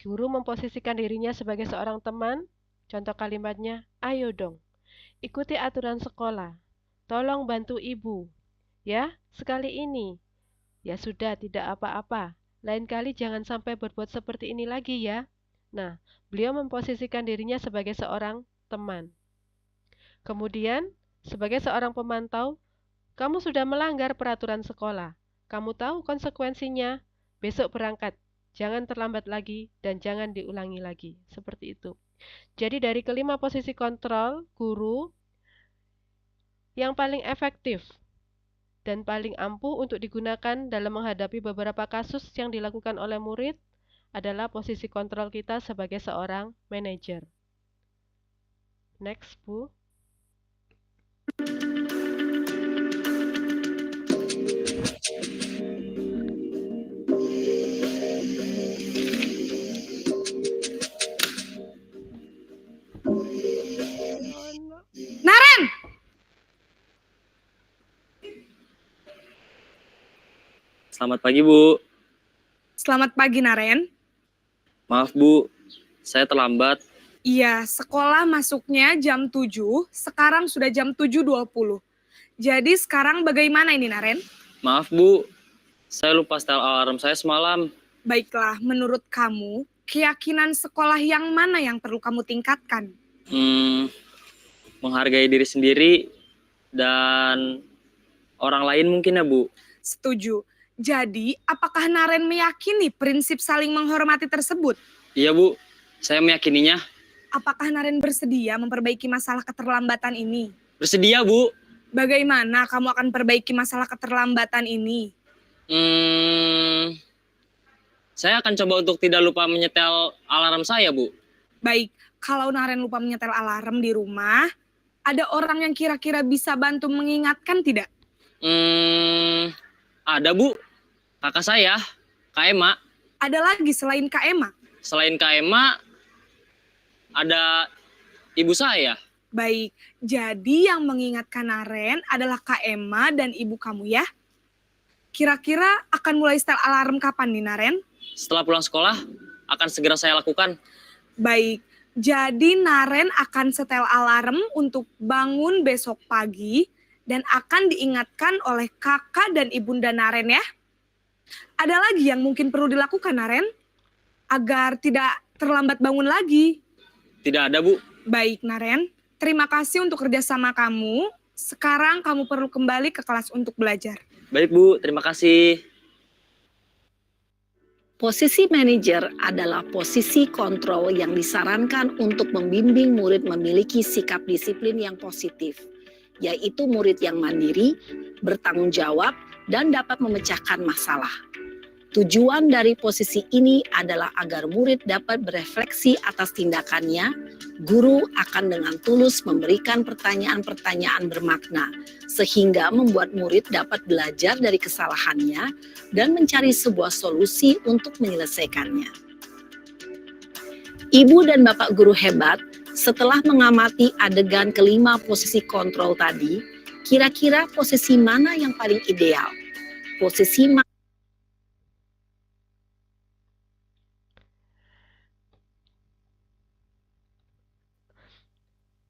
guru memposisikan dirinya sebagai seorang teman, contoh kalimatnya, ayo dong, ikuti aturan sekolah, tolong bantu ibu, ya, sekali ini. Ya sudah, tidak apa-apa, lain kali jangan sampai berbuat seperti ini lagi ya. Nah, beliau memposisikan dirinya sebagai seorang teman. Kemudian, sebagai seorang pemantau, kamu sudah melanggar peraturan sekolah. Kamu tahu konsekuensinya, besok berangkat. Jangan terlambat lagi dan jangan diulangi lagi. Seperti itu. Jadi dari kelima posisi kontrol guru, yang paling efektif dan paling ampuh untuk digunakan dalam menghadapi beberapa kasus yang dilakukan oleh murid adalah posisi kontrol kita sebagai seorang manajer. Next, Bu. Naren! Selamat pagi, Bu. Selamat pagi, Naren. Maaf, Bu. Saya terlambat. Iya, sekolah masuknya jam 7, sekarang sudah jam 7.20. Jadi sekarang bagaimana ini, Naren? Maaf, Bu. Saya lupa setel alarm saya semalam. Baiklah, menurut kamu, keyakinan sekolah yang mana yang perlu kamu tingkatkan? Menghargai diri sendiri dan orang lain mungkin ya, Bu. Setuju. Jadi, apakah Naren meyakini prinsip saling menghormati tersebut? Iya, Bu. Saya meyakininya. Apakah Naren bersedia memperbaiki masalah keterlambatan ini? Bersedia, Bu. Bagaimana kamu akan perbaiki masalah keterlambatan ini? Saya akan coba untuk tidak lupa menyetel alarm saya, Bu. Baik, kalau Naren lupa menyetel alarm di rumah, ada orang yang kira-kira bisa bantu mengingatkan tidak? Ada, Bu. Kakak saya, Kak Ema. Ada lagi selain Kak Ema? Selain Kak Ema, ada ibu saya. Baik, jadi yang mengingatkan Naren adalah Kak Ema dan ibu kamu ya? Kira-kira akan mulai setel alarm kapan nih, Naren? Setelah pulang sekolah, akan segera saya lakukan. Baik, jadi Naren akan setel alarm untuk bangun besok pagi dan akan diingatkan oleh kakak dan ibunda Naren ya. Ada lagi yang mungkin perlu dilakukan, Naren? Agar tidak terlambat bangun lagi. Tidak ada, Bu. Baik, Naren. Terima kasih untuk kerjasama kamu. Sekarang kamu perlu kembali ke kelas untuk belajar. Baik, Bu. Terima kasih. Posisi manajer adalah posisi kontrol yang disarankan untuk membimbing murid memiliki sikap disiplin yang positif, yaitu murid yang mandiri, bertanggung jawab, dan dapat memecahkan masalah. Tujuan dari posisi ini adalah agar murid dapat berefleksi atas tindakannya. Guru akan dengan tulus memberikan pertanyaan-pertanyaan bermakna, sehingga membuat murid dapat belajar dari kesalahannya dan mencari sebuah solusi untuk menyelesaikannya. Ibu dan Bapak guru hebat, setelah mengamati adegan kelima posisi kontrol tadi, kira-kira posisi mana yang paling ideal? posisi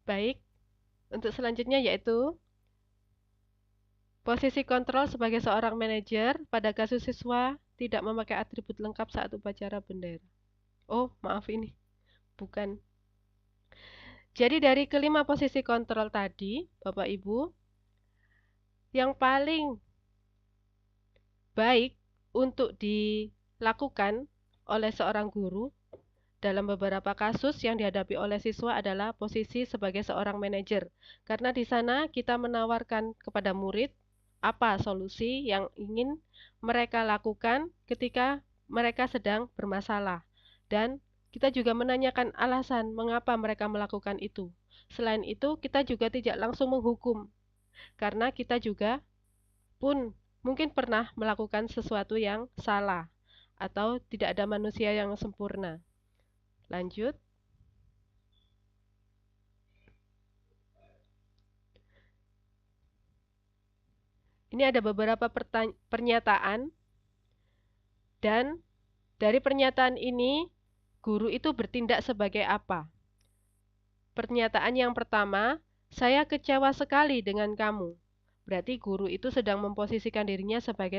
Baik, untuk selanjutnya yaitu posisi kontrol sebagai seorang manajer pada kasus siswa tidak memakai atribut lengkap saat upacara bendera. Oh, maaf ini. Bukan. Jadi dari kelima posisi kontrol tadi, Bapak Ibu, yang paling baik untuk dilakukan oleh seorang guru dalam beberapa kasus yang dihadapi oleh siswa adalah posisi sebagai seorang manajer. Karena di sana kita menawarkan kepada murid apa solusi yang ingin mereka lakukan ketika mereka sedang bermasalah. Dan kita juga menanyakan alasan mengapa mereka melakukan itu. Selain itu, kita juga tidak langsung menghukum. Karena kita juga pun mungkin pernah melakukan sesuatu yang salah atau tidak ada manusia yang sempurna. Lanjut. Ini ada beberapa pernyataan dan dari pernyataan ini guru itu bertindak sebagai apa? Pernyataan yang pertama, saya kecewa sekali dengan kamu. Berarti guru itu sedang memposisikan dirinya sebagai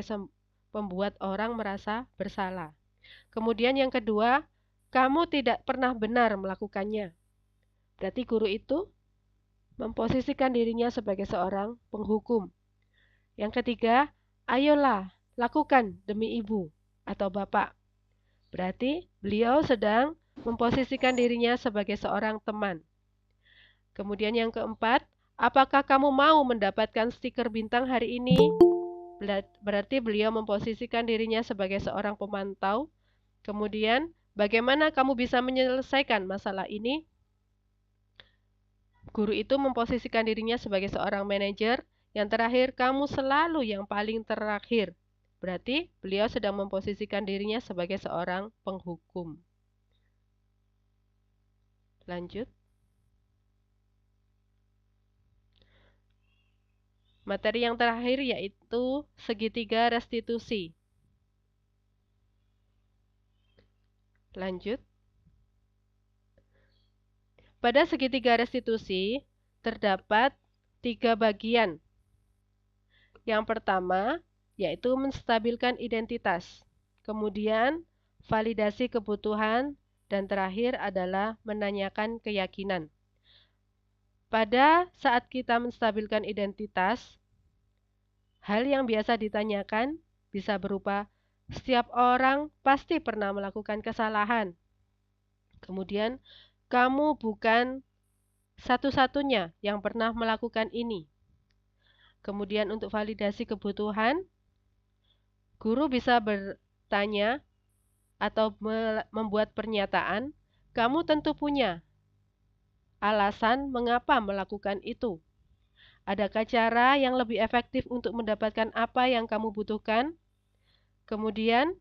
pembuat orang merasa bersalah. Kemudian yang kedua, kamu tidak pernah benar melakukannya. Berarti guru itu memposisikan dirinya sebagai seorang penghukum. Yang ketiga, ayolah, lakukan demi ibu atau bapak. Berarti beliau sedang memposisikan dirinya sebagai seorang teman. Kemudian yang keempat, apakah kamu mau mendapatkan stiker bintang hari ini? Berarti beliau memposisikan dirinya sebagai seorang pemantau. Kemudian, bagaimana kamu bisa menyelesaikan masalah ini? Guru itu memposisikan dirinya sebagai seorang manajer. Yang terakhir, kamu selalu yang paling terakhir. Berarti beliau sedang memposisikan dirinya sebagai seorang penghukum. Lanjut. Materi yang terakhir yaitu segitiga restitusi. Lanjut. Pada segitiga restitusi terdapat 3 bagian. Yang pertama yaitu menstabilkan identitas, kemudian validasi kebutuhan, dan terakhir adalah menanyakan keyakinan. Pada saat kita menstabilkan identitas, hal yang biasa ditanyakan bisa berupa setiap orang pasti pernah melakukan kesalahan. Kemudian, kamu bukan satu-satunya yang pernah melakukan ini. Kemudian untuk validasi kebutuhan, guru bisa bertanya atau membuat pernyataan, kamu tentu punya alasan mengapa melakukan itu. Adakah cara yang lebih efektif untuk mendapatkan apa yang kamu butuhkan? Kemudian,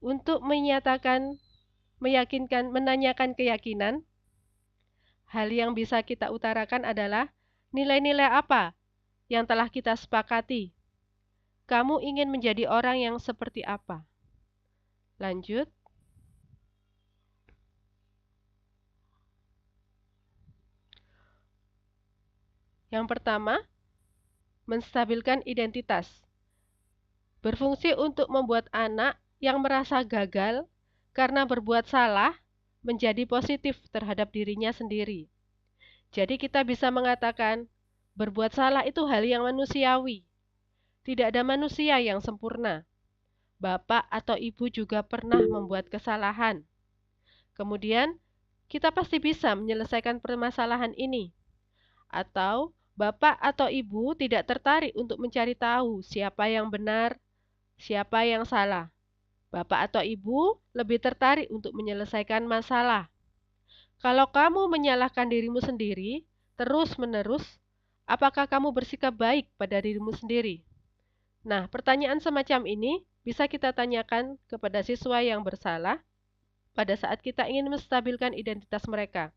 untuk menanyakan keyakinan, hal yang bisa kita utarakan adalah nilai-nilai apa yang telah kita sepakati. Kamu ingin menjadi orang yang seperti apa? Lanjut. Yang pertama, menstabilkan identitas. Berfungsi untuk membuat anak yang merasa gagal karena berbuat salah menjadi positif terhadap dirinya sendiri. Jadi kita bisa mengatakan, berbuat salah itu hal yang manusiawi. Tidak ada manusia yang sempurna. Bapak atau ibu juga pernah membuat kesalahan. Kemudian, kita pasti bisa menyelesaikan permasalahan ini. Atau, bapak atau ibu tidak tertarik untuk mencari tahu siapa yang benar, siapa yang salah. Bapak atau ibu lebih tertarik untuk menyelesaikan masalah. Kalau kamu menyalahkan dirimu sendiri, terus-menerus, apakah kamu bersikap baik pada dirimu sendiri? Nah, pertanyaan semacam ini bisa kita tanyakan kepada siswa yang bersalah pada saat kita ingin menstabilkan identitas mereka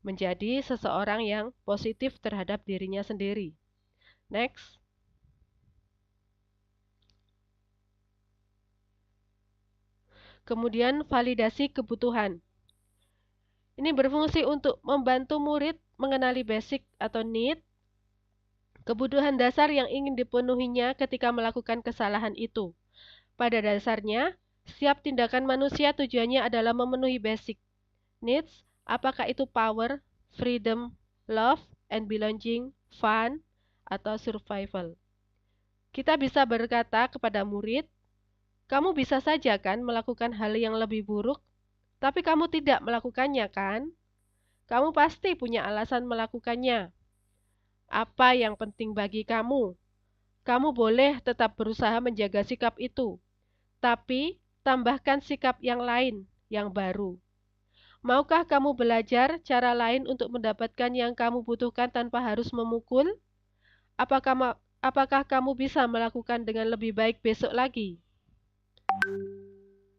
menjadi seseorang yang positif terhadap dirinya sendiri. Next. Kemudian validasi kebutuhan. Ini berfungsi untuk membantu murid mengenali basic atau need, kebutuhan dasar yang ingin dipenuhinya ketika melakukan kesalahan itu. Pada dasarnya, setiap tindakan manusia tujuannya adalah memenuhi basic needs, apakah itu power, freedom, love, and belonging, fun, atau survival. Kita bisa berkata kepada murid, kamu bisa saja kan melakukan hal yang lebih buruk, tapi kamu tidak melakukannya kan? Kamu pasti punya alasan melakukannya. Apa yang penting bagi kamu? Kamu boleh tetap berusaha menjaga sikap itu, tapi tambahkan sikap yang lain, yang baru. Maukah kamu belajar cara lain untuk mendapatkan yang kamu butuhkan tanpa harus memukul? Apakah kamu bisa melakukan dengan lebih baik besok lagi?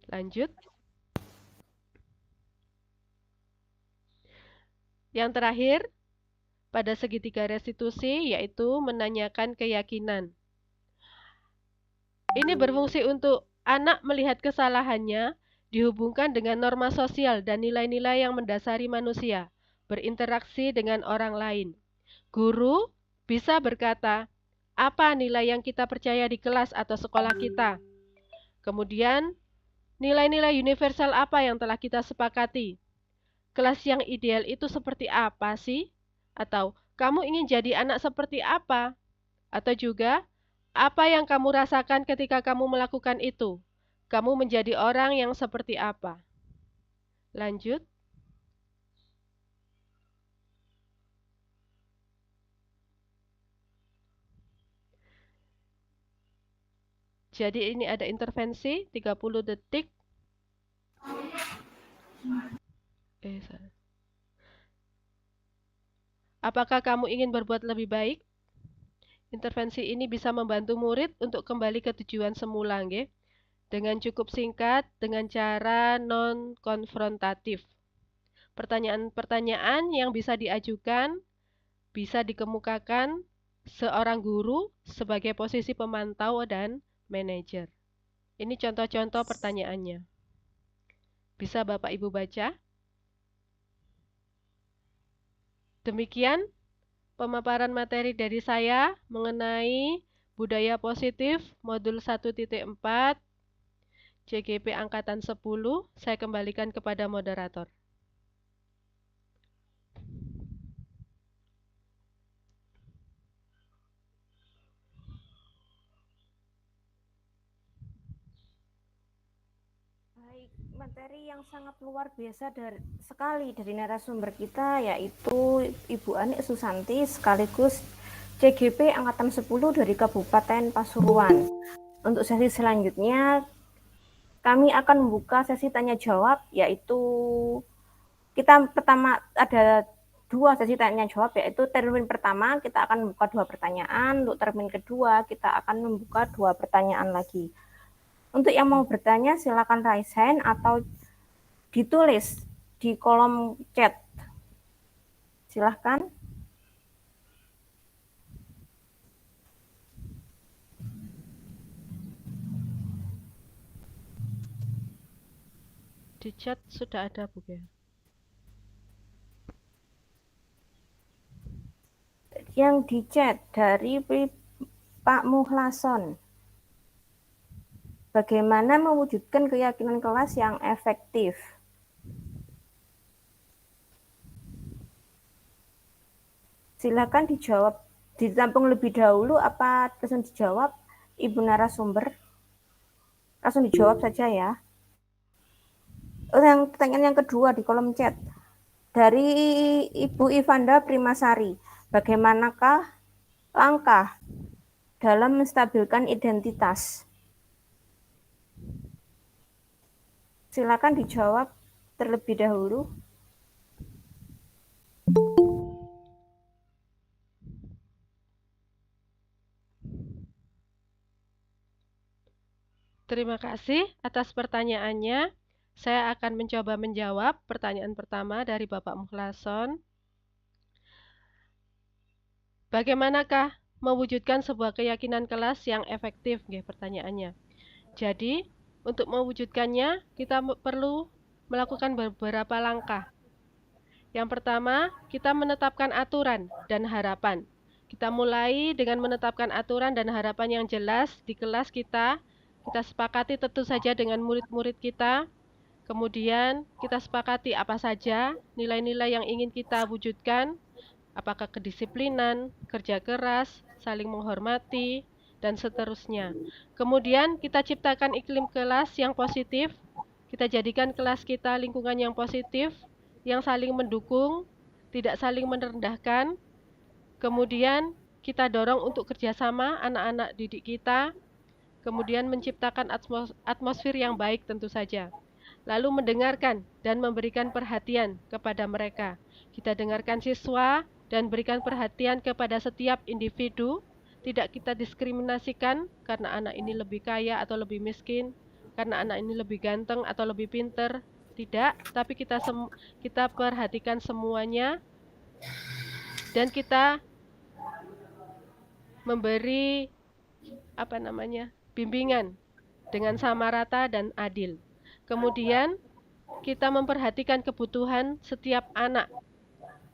Lanjut. Yang terakhir, pada segitiga restitusi, yaitu menanyakan keyakinan. Ini berfungsi untuk anak melihat kesalahannya dihubungkan dengan norma sosial dan nilai-nilai yang mendasari manusia, berinteraksi dengan orang lain. Guru bisa berkata, apa nilai yang kita percaya di kelas atau sekolah kita? Kemudian, nilai-nilai universal apa yang telah kita sepakati? Kelas yang ideal itu seperti apa sih? Atau kamu ingin jadi anak seperti apa? Atau juga, apa yang kamu rasakan ketika kamu melakukan itu? Kamu menjadi orang yang seperti apa? Lanjut. Jadi ini ada intervensi 30 detik. Apakah kamu ingin berbuat lebih baik? Intervensi ini bisa membantu murid untuk kembali ke tujuan semula, nggih. Dengan cukup singkat, dengan cara non-konfrontatif. Pertanyaan-pertanyaan yang bisa diajukan, bisa dikemukakan seorang guru sebagai posisi pemantau dan manajer. Ini contoh-contoh pertanyaannya. Bisa Bapak Ibu baca? Demikian pemaparan materi dari saya mengenai budaya positif modul 1.4 CGP Angkatan 10. Saya kembalikan kepada moderator. Baik, materi yang sangat luar biasa sekali dari narasumber kita, yaitu Ibu Anik Susanti sekaligus CGP Angkatan 10 dari Kabupaten Pasuruan. Untuk sesi selanjutnya, kami akan membuka sesi tanya jawab, yaitu kita pertama ada 2 sesi tanya jawab, yaitu termin pertama kita akan membuka 2 pertanyaan, untuk termin kedua kita akan membuka 2 pertanyaan lagi. Untuk yang mau bertanya silakan raise hand atau ditulis di kolom chat. Silahkan. Di chat sudah ada, Bu ya. Yang di chat dari Pak Muhlason. Bagaimana mewujudkan keyakinan kelas yang efektif? Silakan dijawab, ditampung lebih dahulu apa langsung dijawab Ibu narasumber? Langsung dijawab saja ya. Yang pertanyaan yang kedua di kolom chat dari Ibu Ivanda Primasari, bagaimanakah langkah dalam menstabilkan identitas? Silakan dijawab terlebih dahulu. Terima kasih atas pertanyaannya. Saya akan mencoba menjawab pertanyaan pertama dari Bapak Muhlason. Bagaimanakah mewujudkan sebuah keyakinan kelas yang efektif? Pertanyaannya. Jadi, Untuk mewujudkannya, kita perlu melakukan beberapa langkah. Yang pertama, kita menetapkan aturan dan harapan. Kita mulai dengan menetapkan aturan dan harapan yang jelas di kelas kita. Kita sepakati tentu saja dengan murid-murid kita. Kemudian kita sepakati apa saja nilai-nilai yang ingin kita wujudkan. Apakah kedisiplinan, kerja keras, saling menghormati, dan seterusnya. Kemudian kita ciptakan iklim kelas yang positif. Kita jadikan kelas kita lingkungan yang positif, yang saling mendukung, tidak saling merendahkan. Kemudian kita dorong untuk kerjasama anak-anak didik kita. Kemudian menciptakan atmosfer yang baik tentu saja. Lalu mendengarkan dan memberikan perhatian kepada mereka. Kita dengarkan siswa dan berikan perhatian kepada setiap individu. Tidak kita diskriminasikan karena anak ini lebih kaya atau lebih miskin, karena anak ini lebih ganteng atau lebih pinter. Tidak, tapi kita perhatikan semuanya dan kita memberi bimbingan dengan sama rata dan adil. Kemudian kita memperhatikan kebutuhan setiap anak.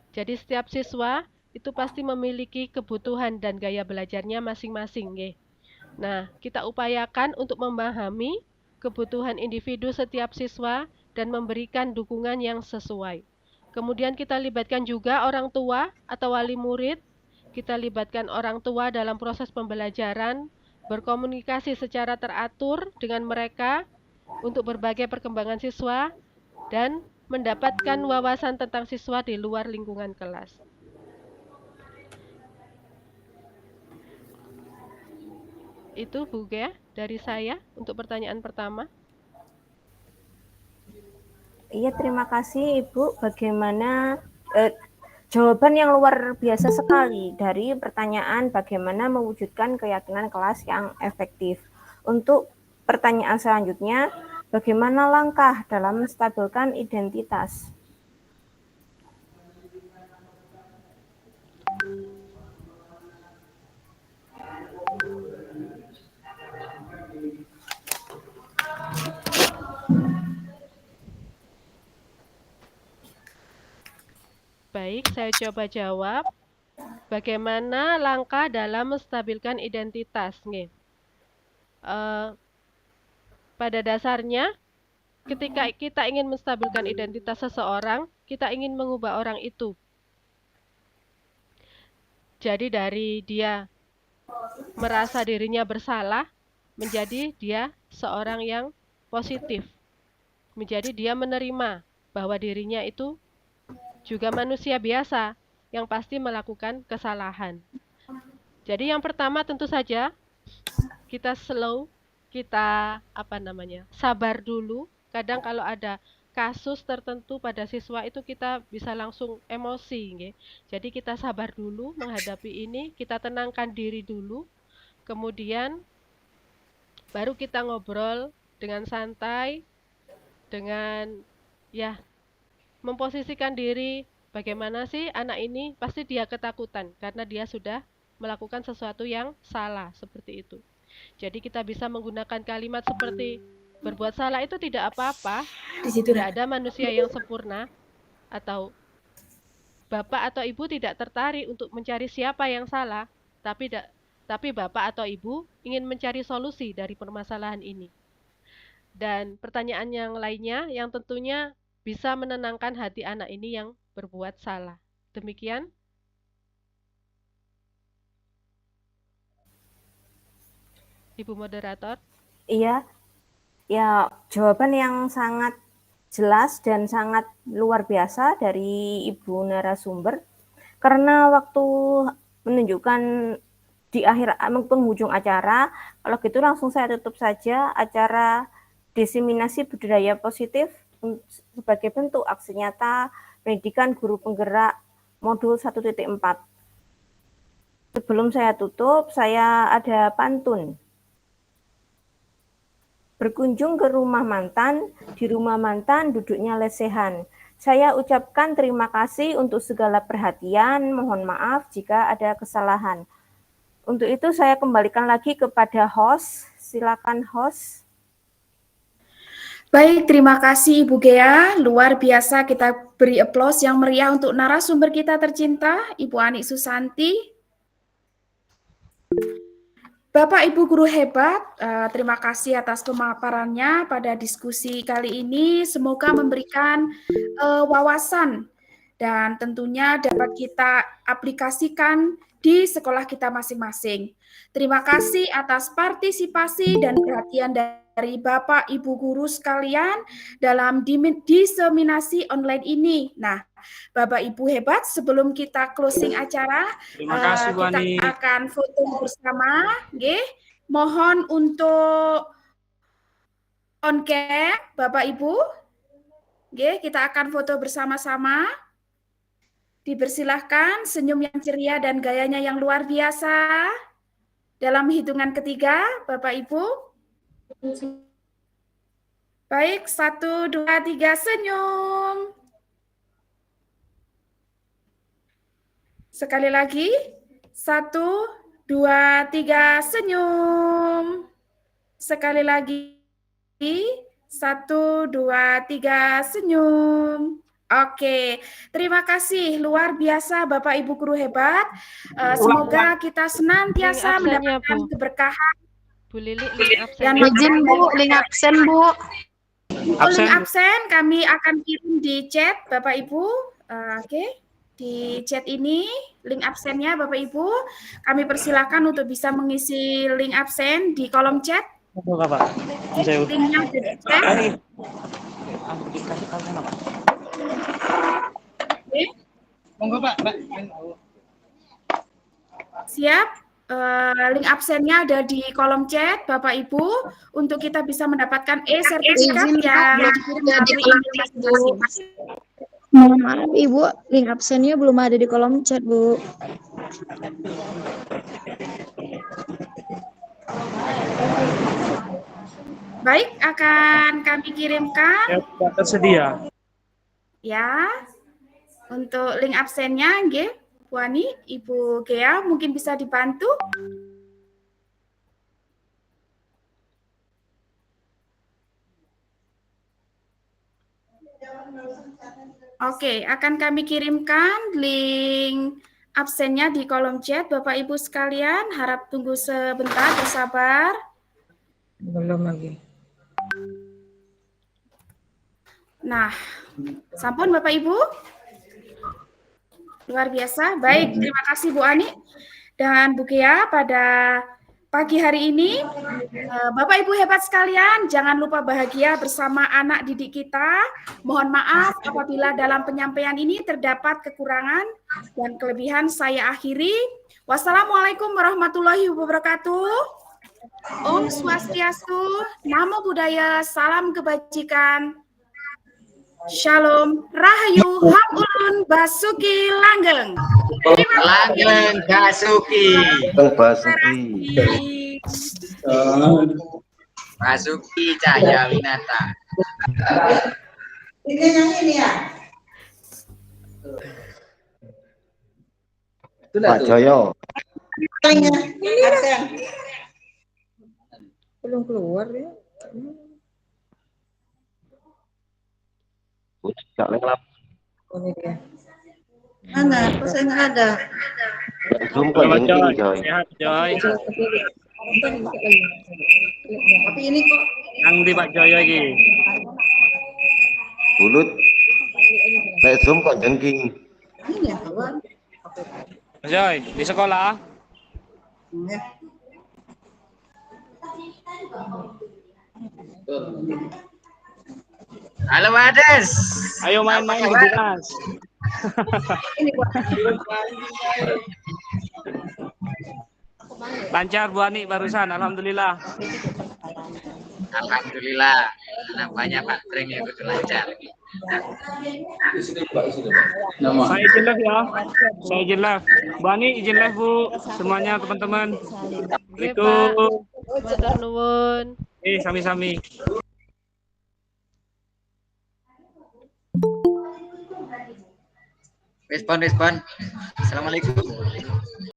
Jadi setiap siswa itu pasti memiliki kebutuhan dan gaya belajarnya masing-masing. Nah, kita upayakan untuk memahami kebutuhan individu setiap siswa dan memberikan dukungan yang sesuai. Kemudian kita libatkan juga orang tua atau wali murid. Kita libatkan orang tua dalam proses pembelajaran, berkomunikasi secara teratur dengan mereka untuk berbagai perkembangan siswa, dan mendapatkan wawasan tentang siswa di luar lingkungan kelas. Itu Bu Gea dari saya untuk pertanyaan pertama. Iya, terima kasih Ibu. Bagaimana jawaban yang luar biasa sekali dari pertanyaan bagaimana mewujudkan keyakinan kelas yang efektif. Untuk pertanyaan selanjutnya, bagaimana langkah dalam menstabilkan identitas? Baik, saya coba jawab. Bagaimana langkah dalam menstabilkan identitas? Pada dasarnya, ketika kita ingin menstabilkan identitas seseorang, kita ingin mengubah orang itu. Jadi dari dia merasa dirinya bersalah, menjadi dia seorang yang positif. Menjadi dia menerima bahwa dirinya itu juga manusia biasa yang pasti melakukan kesalahan. Jadi yang pertama tentu saja kita sabar dulu. Kadang kalau ada kasus tertentu pada siswa itu kita bisa langsung emosi. Jadi kita sabar dulu menghadapi ini, kita tenangkan diri dulu. Kemudian baru kita ngobrol dengan santai, dengan memposisikan diri, bagaimana sih anak ini, pasti dia ketakutan karena dia sudah melakukan sesuatu yang salah, seperti itu. Jadi kita bisa menggunakan kalimat seperti, berbuat salah itu tidak apa-apa, tidak ada manusia yang sempurna, atau Bapak atau Ibu tidak tertarik untuk mencari siapa yang salah, tapi Bapak atau Ibu ingin mencari solusi dari permasalahan ini. Dan pertanyaan yang lainnya yang tentunya bisa menenangkan hati anak ini yang berbuat salah. Demikian. Ibu moderator. Iya, ya jawaban yang sangat jelas dan sangat luar biasa dari Ibu narasumber. Karena waktu menunjukkan di akhir penghujung acara, kalau gitu langsung saya tutup saja acara diseminasi budaya positif sebagai bentuk aksi nyata pendidikan guru penggerak modul 1.4. Sebelum saya tutup, saya ada pantun. Berkunjung ke rumah mantan, di rumah mantan duduknya lesehan. Saya ucapkan terima kasih untuk segala perhatian, mohon maaf jika ada kesalahan. Untuk itu saya kembalikan lagi kepada host, silakan host. Baik, terima kasih Ibu Gea. Luar biasa, kita beri aplaus yang meriah untuk narasumber kita tercinta, Ibu Ani Susanti. Bapak Ibu guru hebat, terima kasih atas pemaparannya pada diskusi kali ini. Semoga memberikan wawasan dan tentunya dapat kita aplikasikan di sekolah kita masing-masing. Terima kasih atas partisipasi dan perhatian dari Bapak Ibu guru sekalian dalam diseminasi online ini. Nah, Bapak Ibu hebat, sebelum kita closing acara, Terima kasih, Bu kita Ani. akan foto bersama, nggih. Mohon untuk on cam, Bapak Ibu. Nggih, kita akan foto bersama-sama. Dipersilahkan senyum yang ceria dan gayanya yang luar biasa. Dalam hitungan ketiga, Bapak Ibu. Baik, 1, 2, 3, senyum. Sekali lagi, 1, 2, 3, senyum. Sekali lagi, 1, 2, 3, senyum. Oke, terima kasih. Luar biasa Bapak Ibu guru hebat. Semoga kita senantiasa mendapatkan keberkahan. Bu Lili, link absen. Dan Izin Bu, link absen Bu. Link absen kami akan kirim di chat Bapak Ibu. Oke. Di chat ini, link absennya Bapak Ibu, kami persilakan untuk bisa mengisi link absen di kolom chat. Linknya di chat. Oke. Monggo Pak. Siap. Link absennya ada di kolom chat Bapak Ibu untuk kita bisa mendapatkan e-sertifikat yang dikirim melalui email masing-masing. Mohon maaf Ibu, link absennya belum ada di kolom chat Bu. Baik, akan kami kirimkan. Ya, tersedia. Ya, untuk link absennya, nggih, Bu Ani, Ibu Gea mungkin bisa dibantu. Oke, akan kami kirimkan link absennya di kolom chat Bapak Ibu sekalian. Harap tunggu sebentar, bersabar. Belum lagi. Nah, sampun Bapak Ibu. Luar biasa. Baik, terima kasih Bu Ani dan Bu Gea pada pagi hari ini. Bapak Ibu hebat sekalian, jangan lupa bahagia bersama anak didik kita. Mohon maaf apabila dalam penyampaian ini terdapat kekurangan dan kelebihan. Saya akhiri. Wassalamualaikum warahmatullahi wabarakatuh. Om Swastiastu, Namo Buddhaya, salam kebajikan. Shalom, Rahayu, Hak Ulun, Basuki Langgeng. Langgeng Basuki. Basuki Cahaya Winata. Ini yang ini ya. Pak Joyo. Belum keluar ya. Cak lelap. Oh, ini dia. Mana? Kok saya nggak ada? Zoom kok yang ini, Joy. Sehat, Joy. Tapi ini kok Yang di Pak Joyo lagi. Bulut. Lek Zoom kok jengking. ini ya kawan. Joy, di sekolah. Halo Ades. Ayo main-main di Dinas. Lancar Bu Ani barusan, alhamdulillah. Alhamdulillah. Nampaknya Pak Tring yang kudu lancar. Saya izin live ya. Saya izin live. Bu Ani izin live Bu. Semuanya teman-teman. Assalamualaikum. Matur nuwun. Sami-sami. Respon. Assalamualaikum.